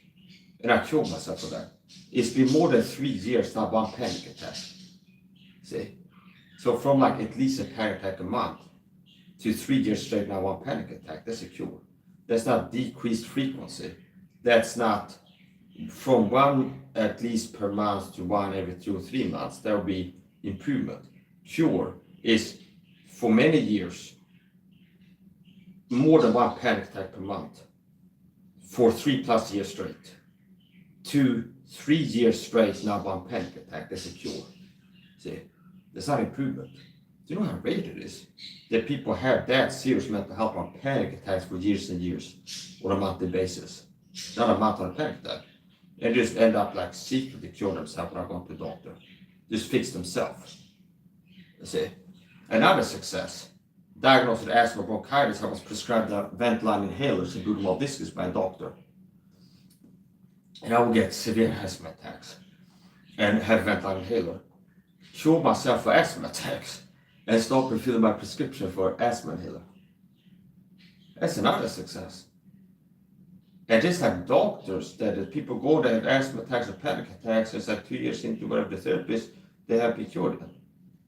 And I cured myself of that. It's been more than 3 years, not one panic attack. See? So from like at least a panic attack a month to 3 years straight now one panic attack, that's a cure. That's not decreased frequency. That's not from one at least per month to one every 2 or 3 months. There will be improvement. Cure is for many years more than one panic attack per month for 3+ years straight. 2, 3 years straight, now one panic attack, that's a cure. See, that's not improvement. Do you know how rare it is that people have that serious mental health on panic attacks for years and years on a monthly basis? Not a month on a panic attack. And just end up like secretly cure themselves without going to the doctor. Just fix themselves. You see? Another success. Diagnosed with asthma bronchitis, I was prescribed vent-line inhalers and good discus by a doctor. And I would get severe asthma attacks and have vent-line inhaler. Cure myself for asthma attacks and stop refilling my prescription for asthma inhaler. That's another success. And just like doctors, that people go there have asthma attacks or panic attacks, it's like 2 years into whatever the therapist, they have been cured them.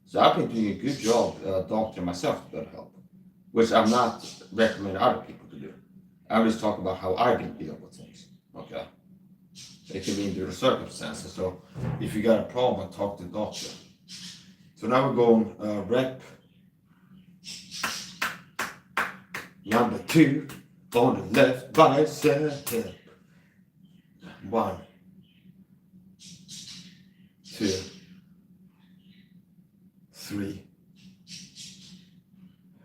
So I've been doing a good job doctoring myself to better help, which I'm not recommending other people to do. I'm just talking about how I've been dealing with things. Okay. It can be due to circumstances. So if you got a problem, talk to the doctor. So now we're going rep number 2 on the left bicep. 1, 2, 3,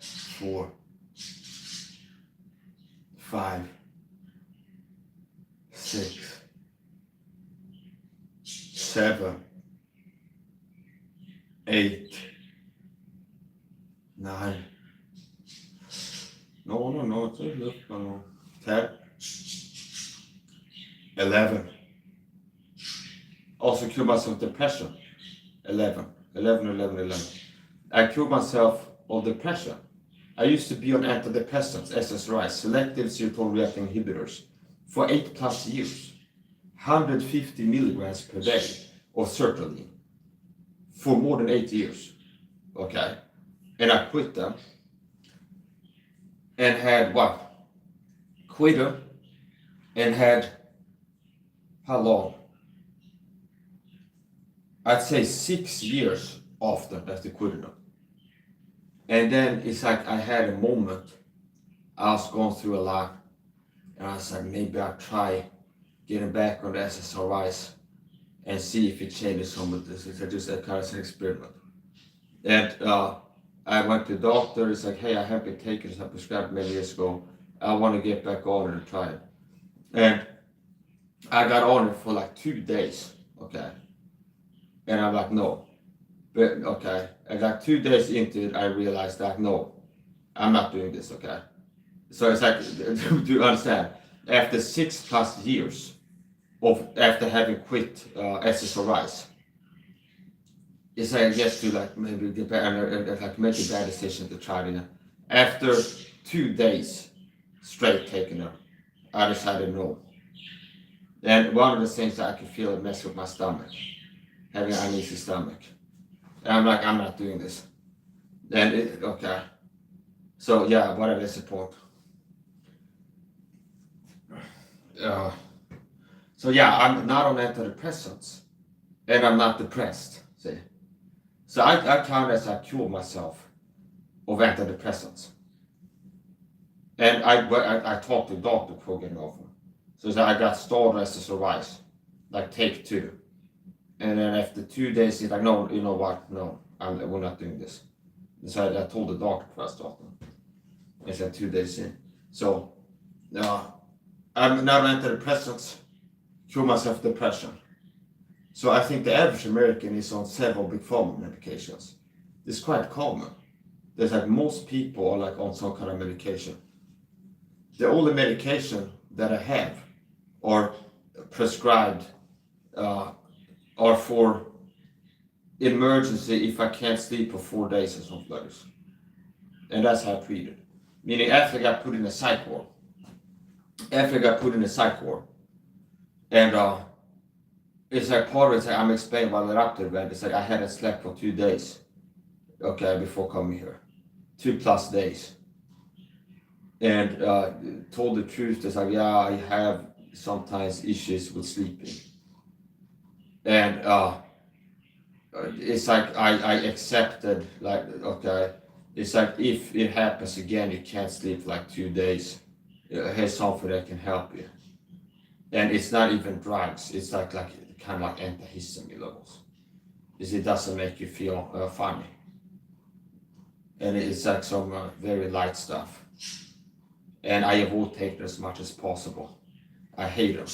4, 5, 6, 7, 8, 9. No, it's a little, no. 10, 11. Also cure myself of depression. 11. I cured myself of depression. I used to be on antidepressants, SSRIs, selective serotonin reuptake inhibitors, for 8+ years. 150 milligrams per day of sertraline for more than 8 years. Okay? And I quit them. And had what? Quit them. And had, how long? I'd say 6 years after quitting them. And then it's like I had a moment. I was going through a lot. And I was like, maybe I'll try getting back on the SSRIs and see if it changes some of this. It's just a kind of an experiment. And I went to the doctor. It's like, hey, I have been taking this. I prescribed many years ago. I want to get back on it and try it. And I got on it for like 2 days. Okay. And I'm like, no. But okay. I got 2 days into it. I realized that, no, I'm not doing this. Okay. So it's like, do you understand? After 6+ years after having quit SSRIs, it's like I guess to like maybe get back and like make a bad decision to try it. After 2 days straight taking them, I decided no. And one of the things that I could feel it mess with my stomach, having an uneasy stomach. And I'm like, I'm not doing this. And okay. So yeah, whatever is the point. So yeah, I'm not on antidepressants, and I'm not depressed. See, so I count as I cured myself of antidepressants, and I talked to the doctor before getting off them. So I got started as SSRIs, like take 2, and then after 2 days he's like, no, you know what, no, we're not doing this. And so I told the doctor first off them. I said 2 days in. So I'm not on antidepressants, cure myself depression. So I think the average American is on several big pharma medications. It's quite common. There's like most people are like on some kind of medication. The only medication that I have are prescribed are for emergency if I can't sleep for 4 days or something like this. And that's how I treat it. Meaning after I got put in a psych ward, and it's like part of it's like I'm explaining while they're up there, man. It's like I hadn't slept for 2 days, okay, before coming here. 2+ days. And told the truth, it's like, yeah, I have sometimes issues with sleeping. And it's like I accepted, like, okay, it's like if it happens again, you can't sleep for like 2 days. Here's something that can help you. And it's not even drugs, it's like kind of like antihistamine levels. It doesn't make you feel funny. And it's like some very light stuff. And I avoid taking as much as possible. I hate them.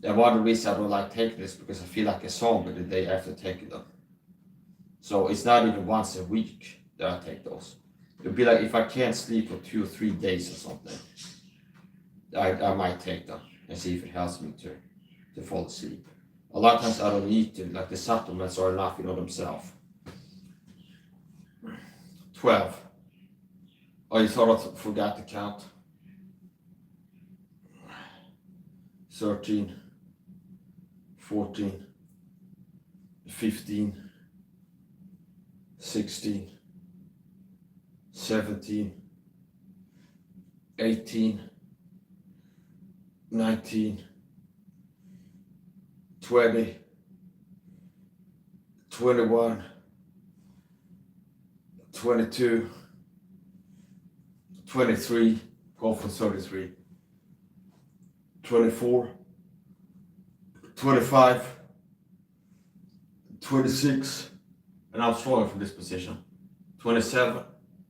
And one of the reasons I don't like taking this because I feel like a zombie the day after taking them. So it's not even once a week that I take those. It'd be like if I can't sleep for 2 or 3 days or something, I might take them and see if it helps me to fall asleep. A lot of times I don't need to, like the supplements are enough, themselves. 12. Oh, you thought I forgot to count? 13, 14, 15, 16, 17, 18, 19, 20, 21, 22, 23, go for 33, 24, 25, 26, and I'm strolling from this position, 27,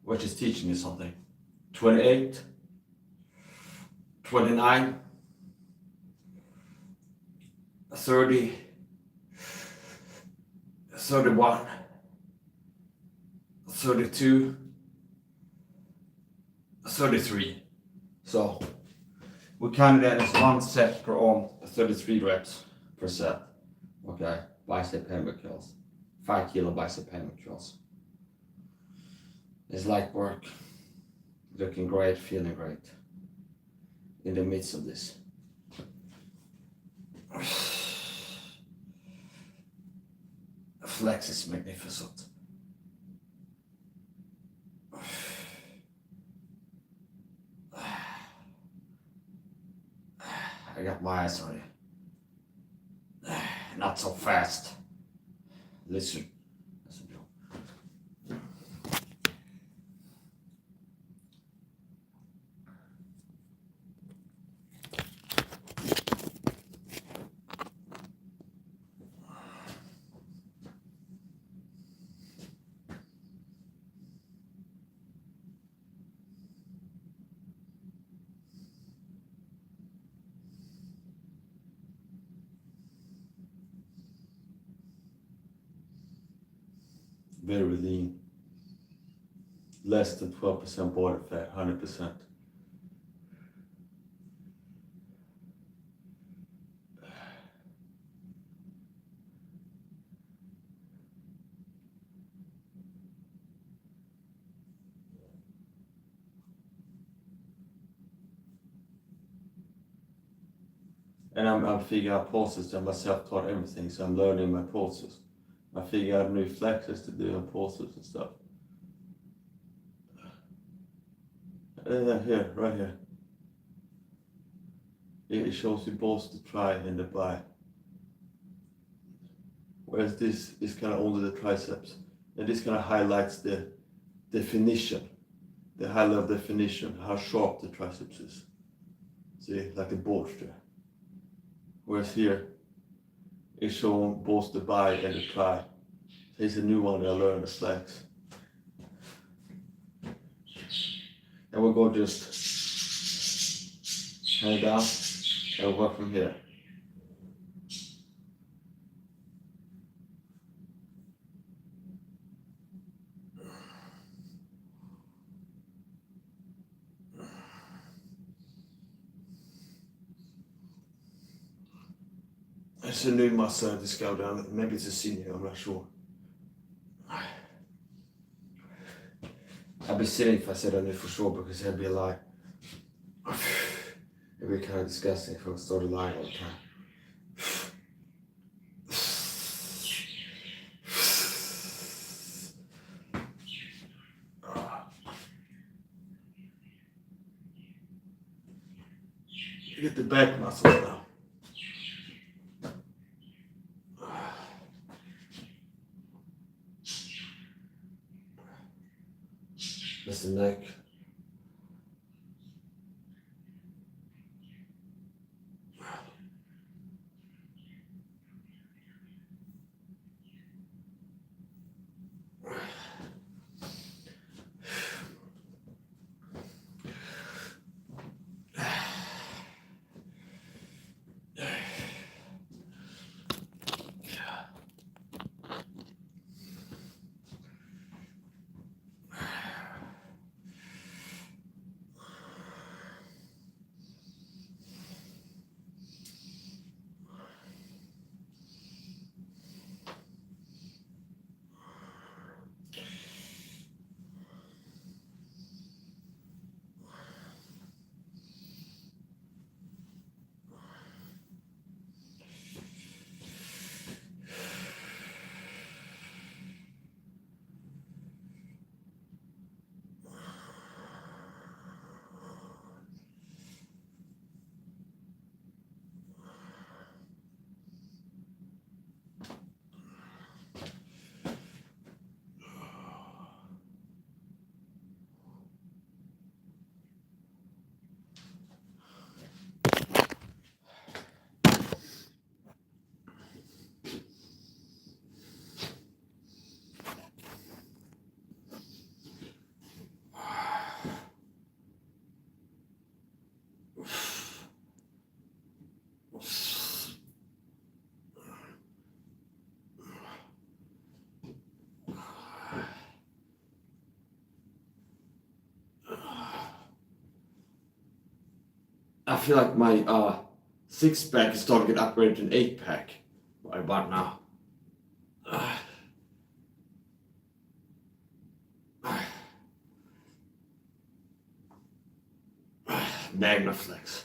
which is teaching me something, 28, 29, 30, 31, 32, 33. So we counted that as 1 set per arm, 33 reps per set. Okay, bicep hammer curls, 5 kilo bicep hammer curls. It's light work, looking great, feeling great in the midst of this. Flex is magnificent. I got my eyes on you. Not so fast. Listen. Very lean. Less than 12% body fat, 100%. And I'm figuring out pulses. I'm self-taught everything, so I'm learning my pulses. I figure out new flexes to do and pulses and stuff. Here, right here. It shows you both the tri and the bi. Whereas this is kind of only the triceps. And this kind of highlights the definition, the high level definition, how sharp the triceps is. See, like a bulge there. Whereas here, it's showing both the bi and the tri. Here's a new one that I learned, the flex. And we'll go just hand down and work from here. It's a new muscle I discovered down. Maybe it's a senior, I'm not sure. I'd be silly if I said I knew for sure because it'd be a lie. It'd be kind of disgusting if I started lying all the time. Get the back muscles now. That's the neck. I feel like my 6-pack is starting to get upgraded to an 8-pack right about now. Magnaflex.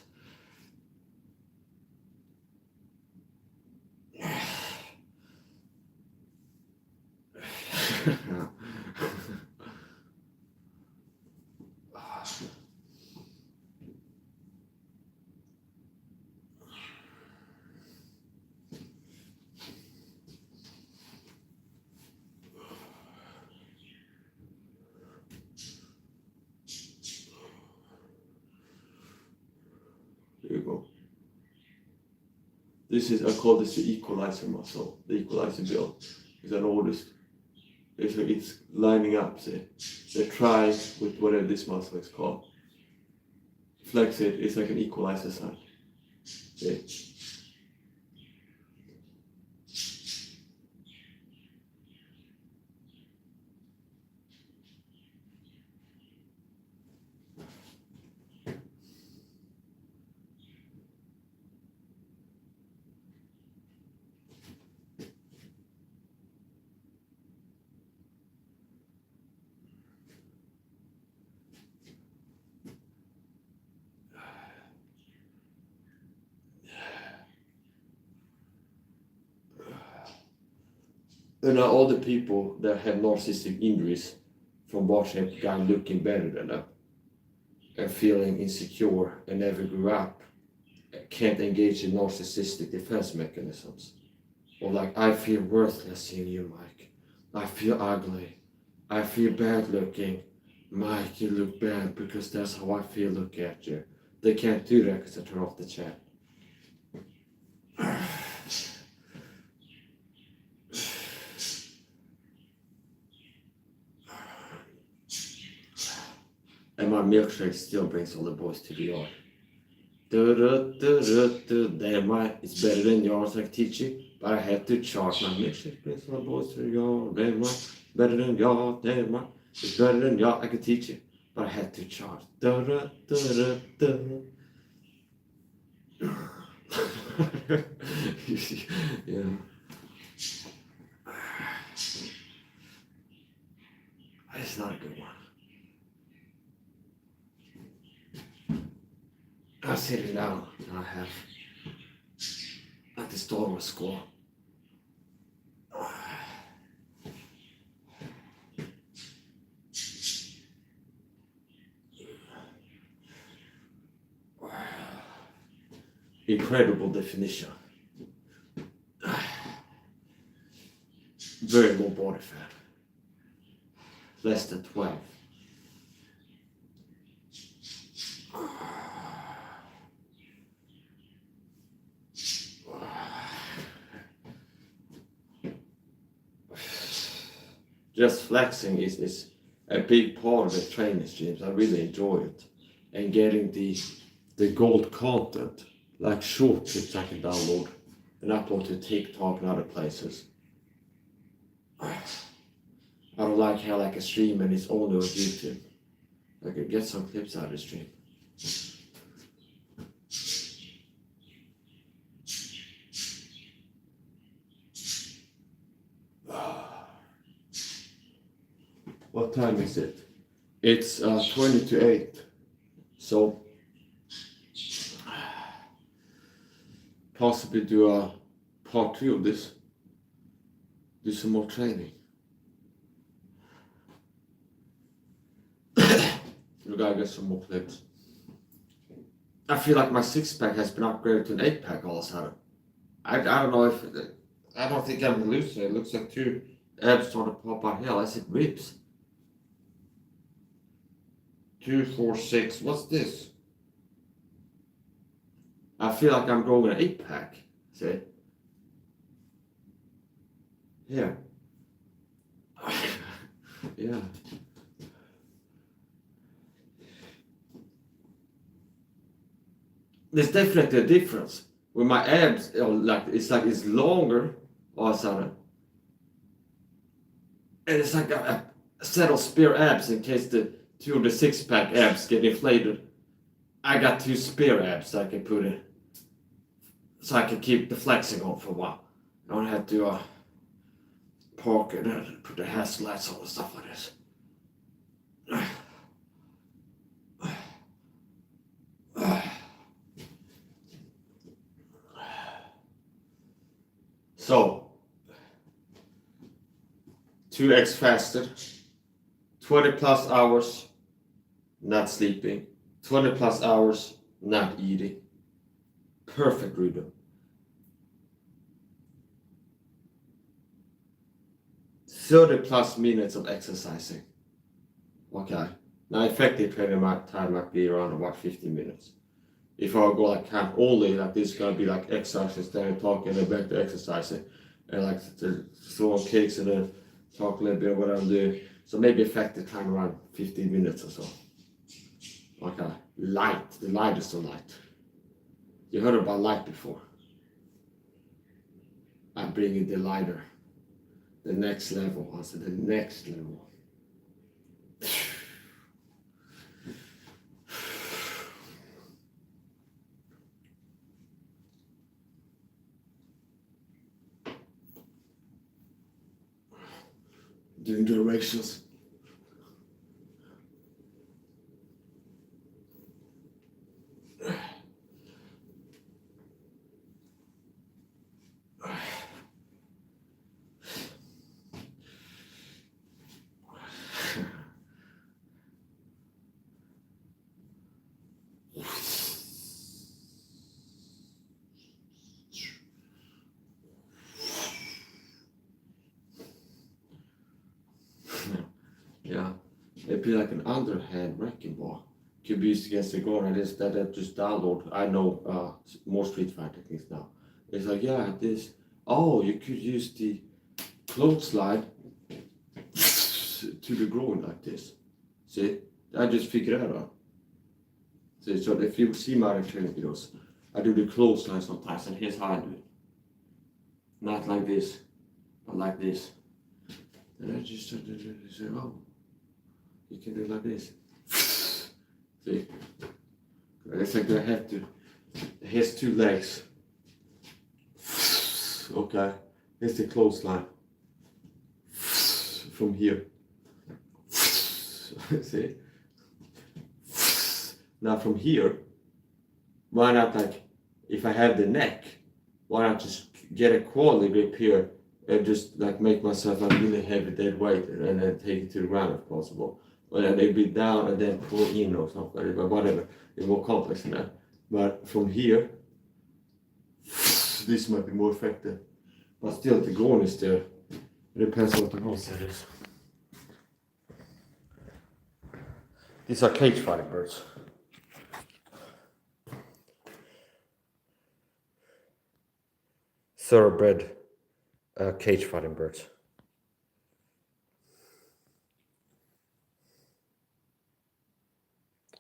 There you go. This is, I call this the equalizer muscle, the equalizer build, because I noticed it's lining up, see? They try with whatever this muscle is called. Flex it, it's like an equalizer sign. See? And now all the people that have narcissistic injuries from watching a guy looking better than them and feeling insecure and never grew up can't engage in narcissistic defense mechanisms. Or like, I feel worthless seeing you, Mike. I feel ugly. I feel bad looking. Mike, you look bad because that's how I feel looking at you. They can't do that because I turn off the chat. And my milkshake still brings all the boys to the yard. It's better than yours, I can teach you. But I had to charge. My milkshake brings all the boys to the yard. Better than yours, it's better than yours, I can teach you. But I had to charge. Yeah. It's not a good one. I sit it down and I have at the Stormer score. incredible definition. Very low body fat. Less than 12. Just flexing is a big part of the training streams. I really enjoy it. And getting the gold content, like short clips I can download and upload to TikTok and other places. I don't like how like a stream and it's only on YouTube. I could get some clips out of the stream. What time is it? It's 20 to 8. So possibly do a part 2 of this. Do some more training. We gotta get some more clips. I feel like my 6-pack has been upgraded to an 8-pack all of a sudden. I don't know if I don't think I'm losing it. It looks like 2 abs starting to pop out here. I said ribs. 2, 4, 6. What's this? I feel like I'm growing an 8-pack. See? Yeah. Yeah. There's definitely a difference. When my abs it's longer all of a sudden. And it's like a set of spare abs in case the 2 of the 6-pack abs get inflated. I got 2 spare abs I can put in. So I can keep the flexing on for a while. I don't have to park it and put the Hasselblades on and stuff like this. So 2x fasted, 20 plus hours not sleeping, 20 plus hours not eating. Perfect rhythm. 30 plus minutes of exercising. Okay. Now effective training time might be around about 15 minutes. If I go like camp only, like this is gonna be like exercise, standing talking and then back to exercising. And like throwing kicks and then talk a little bit of what I'm doing. So maybe effective time around 15 minutes or so. Okay. Light. The light is so light. You heard about light before. I'm bringing the lighter. The next level. I said the next level. Doing directions. Yeah, it'd be like an underhand wrecking ball. Could be used against the guard. And this that I just download. I know more street fighter techniques now. It's like this. Oh, you could use the clothesline to the groin like this. See, I just figured that out. See, so if you see my training videos, I do the clothesline sometimes, and here's how I do it. Not like this, but like this. And I just say, oh, you can do it like this. See? It's like I have to, here's 2 legs. Okay, here's the clothesline. From here. See? Now from here, why not like, if I have the neck, why not just get a quality grip here and just like make myself a really heavy dead weight and then take it to the ground if possible. Or then they'd be down and then pull in or something, but whatever. It's more complex than that. But from here, this might be more effective. But still, the goal is there. It depends on what the goal is. These are cage fighting birds. Thoroughbred cage fighting birds.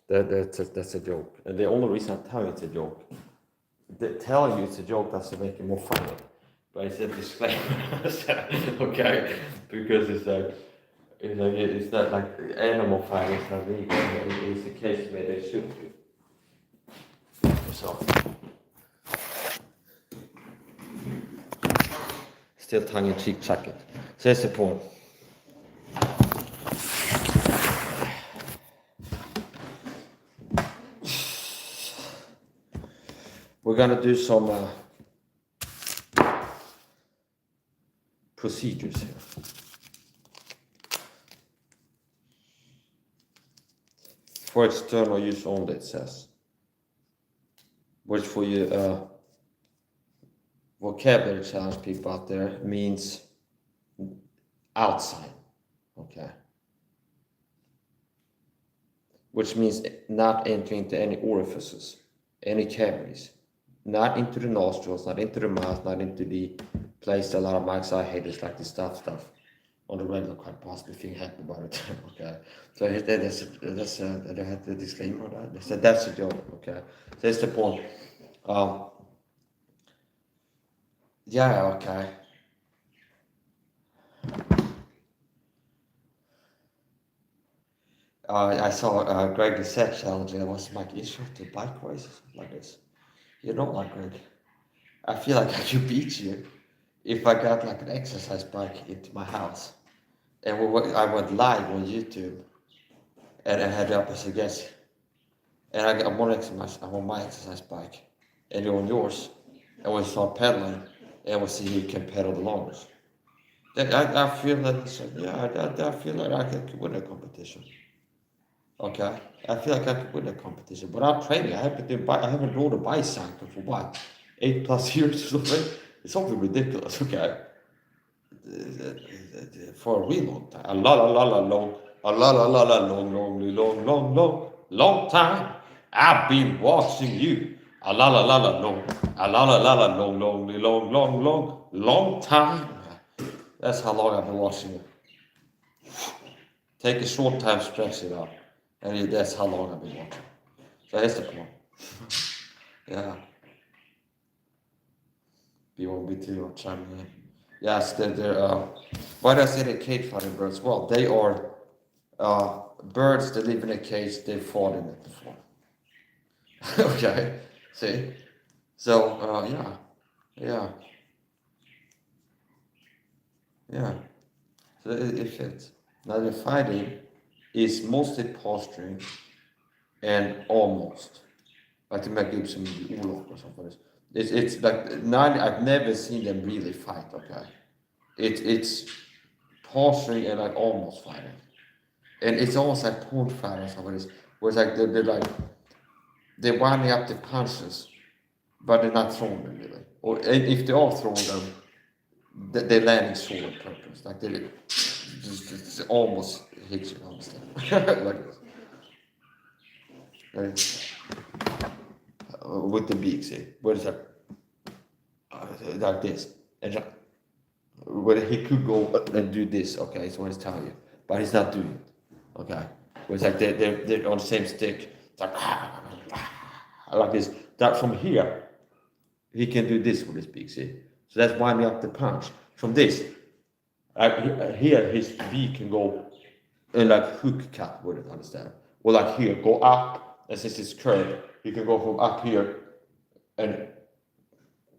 That's a joke. And the only reason I tell you it's a joke, telling you it's a joke doesn't make it more funny. But it's a disclaimer. Okay? Because it's not like animal fighting is not legal. It's a case where they should be. So. Still tongue-in-cheek jacket. So that's the point. We're gonna do some procedures here. For external use only, it says. Which for you vocabulary challenge people out there means outside, okay? Which means not entering into any orifices, any cavities, not into the nostrils, not into the mouth, not into the place that a lot of my haters like to stuff on the regular, quite possibly feel happy about it, okay? So that's the disclaimer that. So that's a joke, okay? So that's the point. Yeah, okay. I saw Greg Doucette challenging. I was like, is you to bike races like this? You know, like Greg, I feel like I could beat you if I got like an exercise bike into my house, and I went live on YouTube, and I had up as a guest, and I got one exercise. I'm on my exercise bike, and you're on yours, and we start pedaling, and we'll see who can pedal the longest. I feel that I feel like I could win a competition. Okay, I feel like I could win a competition, but I'm training. I haven't rode a bicycle for what, 8+ years or something. It's something ridiculous. Okay, for a real long time. A long time. I've been watching you. Long time. That's how long I've been watching you. Take a short time, stretch it out. And that's how long I've been watching. So that's the point. Yeah. B1, B2 are chiming in. Yes, why do I say they're cage fighting birds? Well, they are birds that live in a cage, they've fought in it before. Okay, see? So, yeah. So it fits. Now the fighting is mostly posturing and almost. Like the McGibson movie, Olof or something. It's like I've never seen them really fight, okay? It's posturing and like almost fighting. And it's almost like point fighting or something. Where it's like they're winding up the punches, but they're not throwing them really. Or if they are throwing them, they're landing so on purpose. Like they just almost hit you, understand? Like with the beak, see? Where it's like this. And where he could go and do this, okay, is what he's telling you. But he's not doing it, okay? Where it's like they're on the same stick. It's like this. That from here, he can do this with his beak, see? So that's winding up the punch. From this, here his beak can go and like hook cut with it, understand? Or like here, go up, and since it's curved, he can go from up here and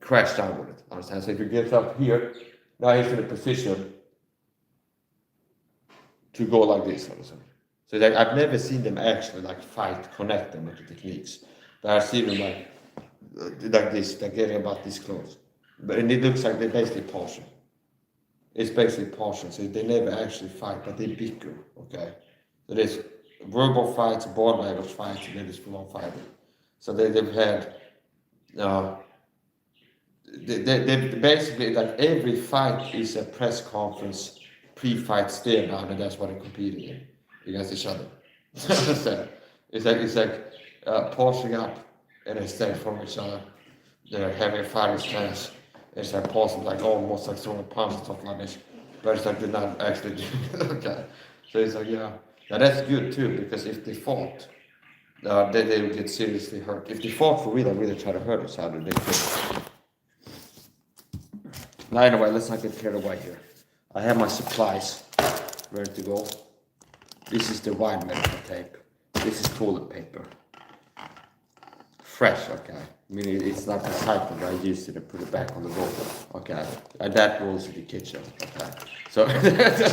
crash down with it, understand? So if he gets up here, now he's in a position to go like this, understand? So like, I've never seen them actually like fight, connect them with the techniques. But I've seen them like this, like getting about this close. And it looks like they're basically partial. It's basically partial, so they never actually fight, but they bicker, okay? So there's verbal fights, body language fights, and then there's full-on fighting. So they've had they basically like every fight is a press conference, pre-fight stare down, and that's what they're competing in against each other. So it's like pausing up and they stay from each other. They're having a fighting stance. It's like pausing, like almost like throwing punches and stuff like this. But it's like they're not actually doing it. Okay. So it's like, yeah. Now that's good too, because if they fought, they would get seriously hurt. If they fought for real and really try to hurt each other, they could. Now anyway, let's not get carried away here. I have my supplies ready to go. This is the wide medical tape. This is toilet paper. Fresh, okay. I mean, it's not recycled. I used it and put it back on the roll. Okay. And that rolls in the kitchen. Okay. So it's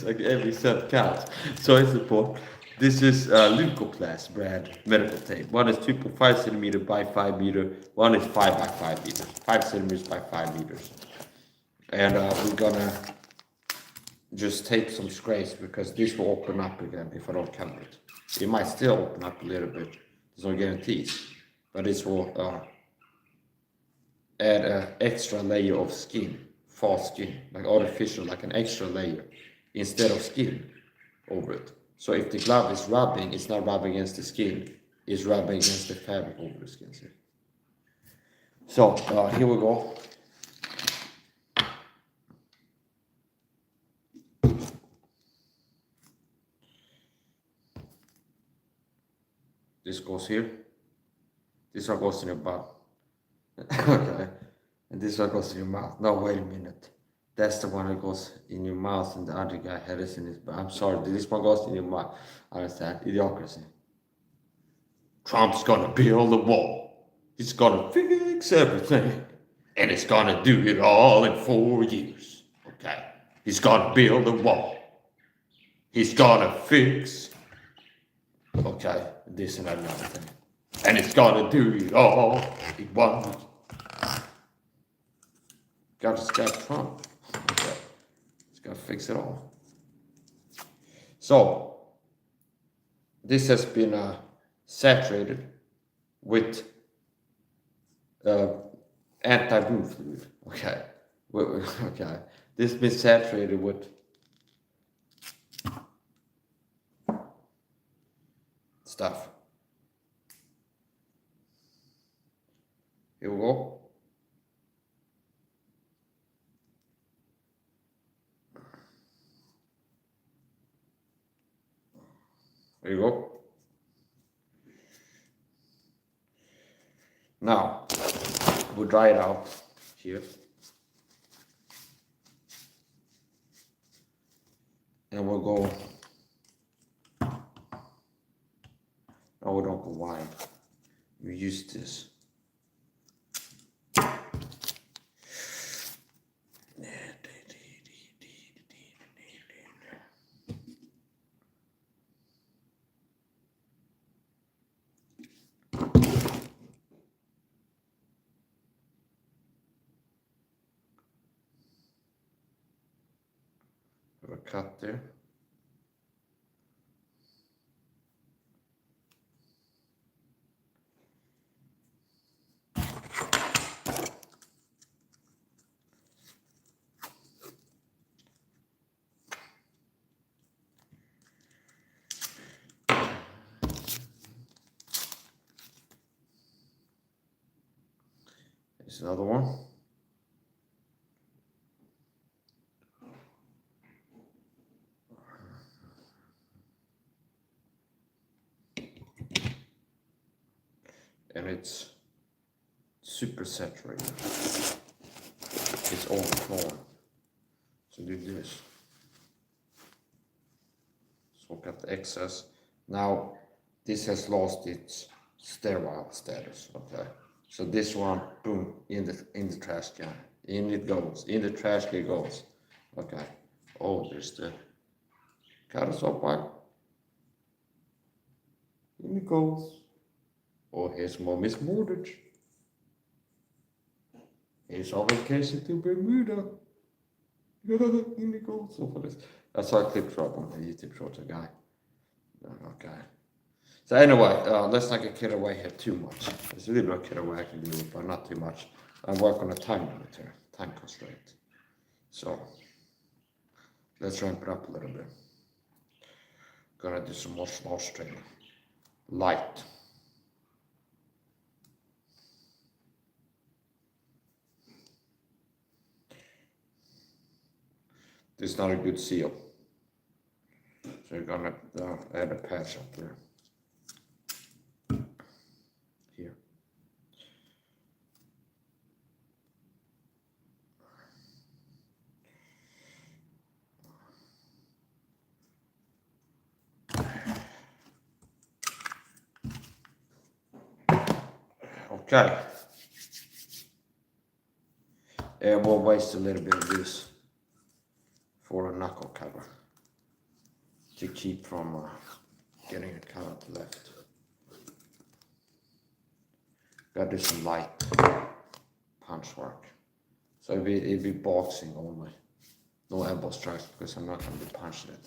like every cent counts. So it's important. This is Leukoplast brand medical tape. One is 2.5 centimeter by 5 meter. One is 5 by 5 meters. 5 centimeters by 5 meters. And we're gonna just tape some scraps because this will open up again if I don't cover it. It might still open up a little bit. There's no guarantees, but this will add an extra layer of skin, false skin, like artificial, like an extra layer instead of skin over it. So if the glove is rubbing, it's not rubbing against the skin, it's rubbing against the fabric over the skin. So here we go. This goes here. This one goes in your butt. Okay. And this one goes in your mouth. No, wait a minute. That's the one that goes in your mouth and the other guy had this in his butt. I'm sorry, this one goes in your mouth. I understand. Idiocracy. Trump's gonna build a wall. He's gonna fix everything. And he's gonna do it all in 4 years. Okay. He's gonna build a wall. He's gonna fix. Okay, this and another thing. And it's gonna do it all in 1 week. Gotta scratch Trump. Okay. It's gotta fix it all. So, this has been saturated with anti-wound fluid. Okay. Okay. This has been saturated with stuff. Here we go. There you go. Now, we'll dry it out here. And we'll go. No, we don't go wide. We use this. Have a cut there. Here's another one. And it's super saturated. It's all torn. So do this. Soak up the excess. Now this has lost its sterile status. Okay. So this one, boom, in the trash can. In it goes. In the trash can it goes. Okay. Oh, there's the cut soap wipe. In it goes. Oh, here's mommy's mortgage. Here's our vacation to Bermuda. In it goes. So for this. That's our clip drop on the YouTube short guy. Okay. So anyway, let's not get carried away here too much. There's a little bit carried away I can do, but not too much. I work on a time limit here, time constraint. So let's ramp it up a little bit. Gonna do some more small string. Light. This is not a good seal. So you're gonna add a patch up there. Here. Okay. And we'll waste a little bit of this for a knuckle cover to keep from getting it kind of left. Gotta do some light punch work. So it'd be boxing only. No elbow strikes because I'm not gonna be punching it.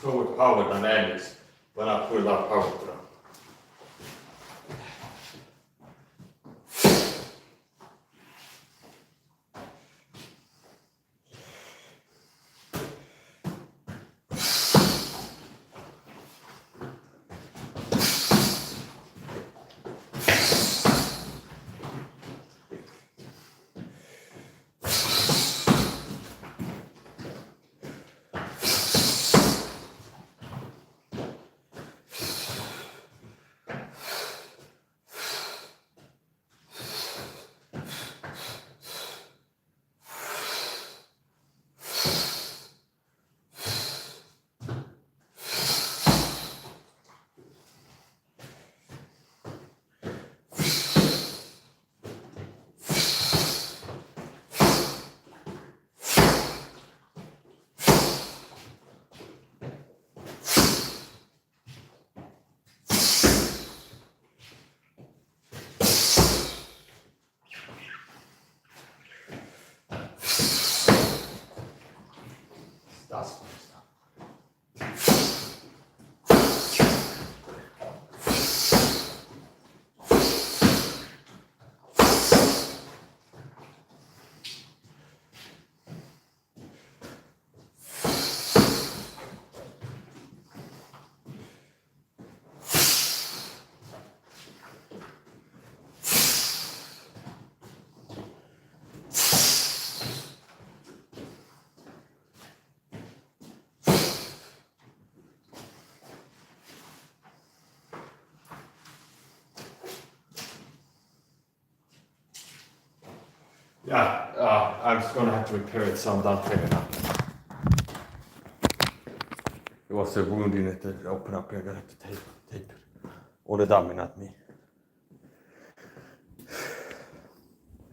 So with power dynamics, when I pull that power through. Yeah, I'm just gonna have to repair it so I'm done cleaning up. It was a wound in it that opened up here. I'm gonna have to tape all the dumbing at me.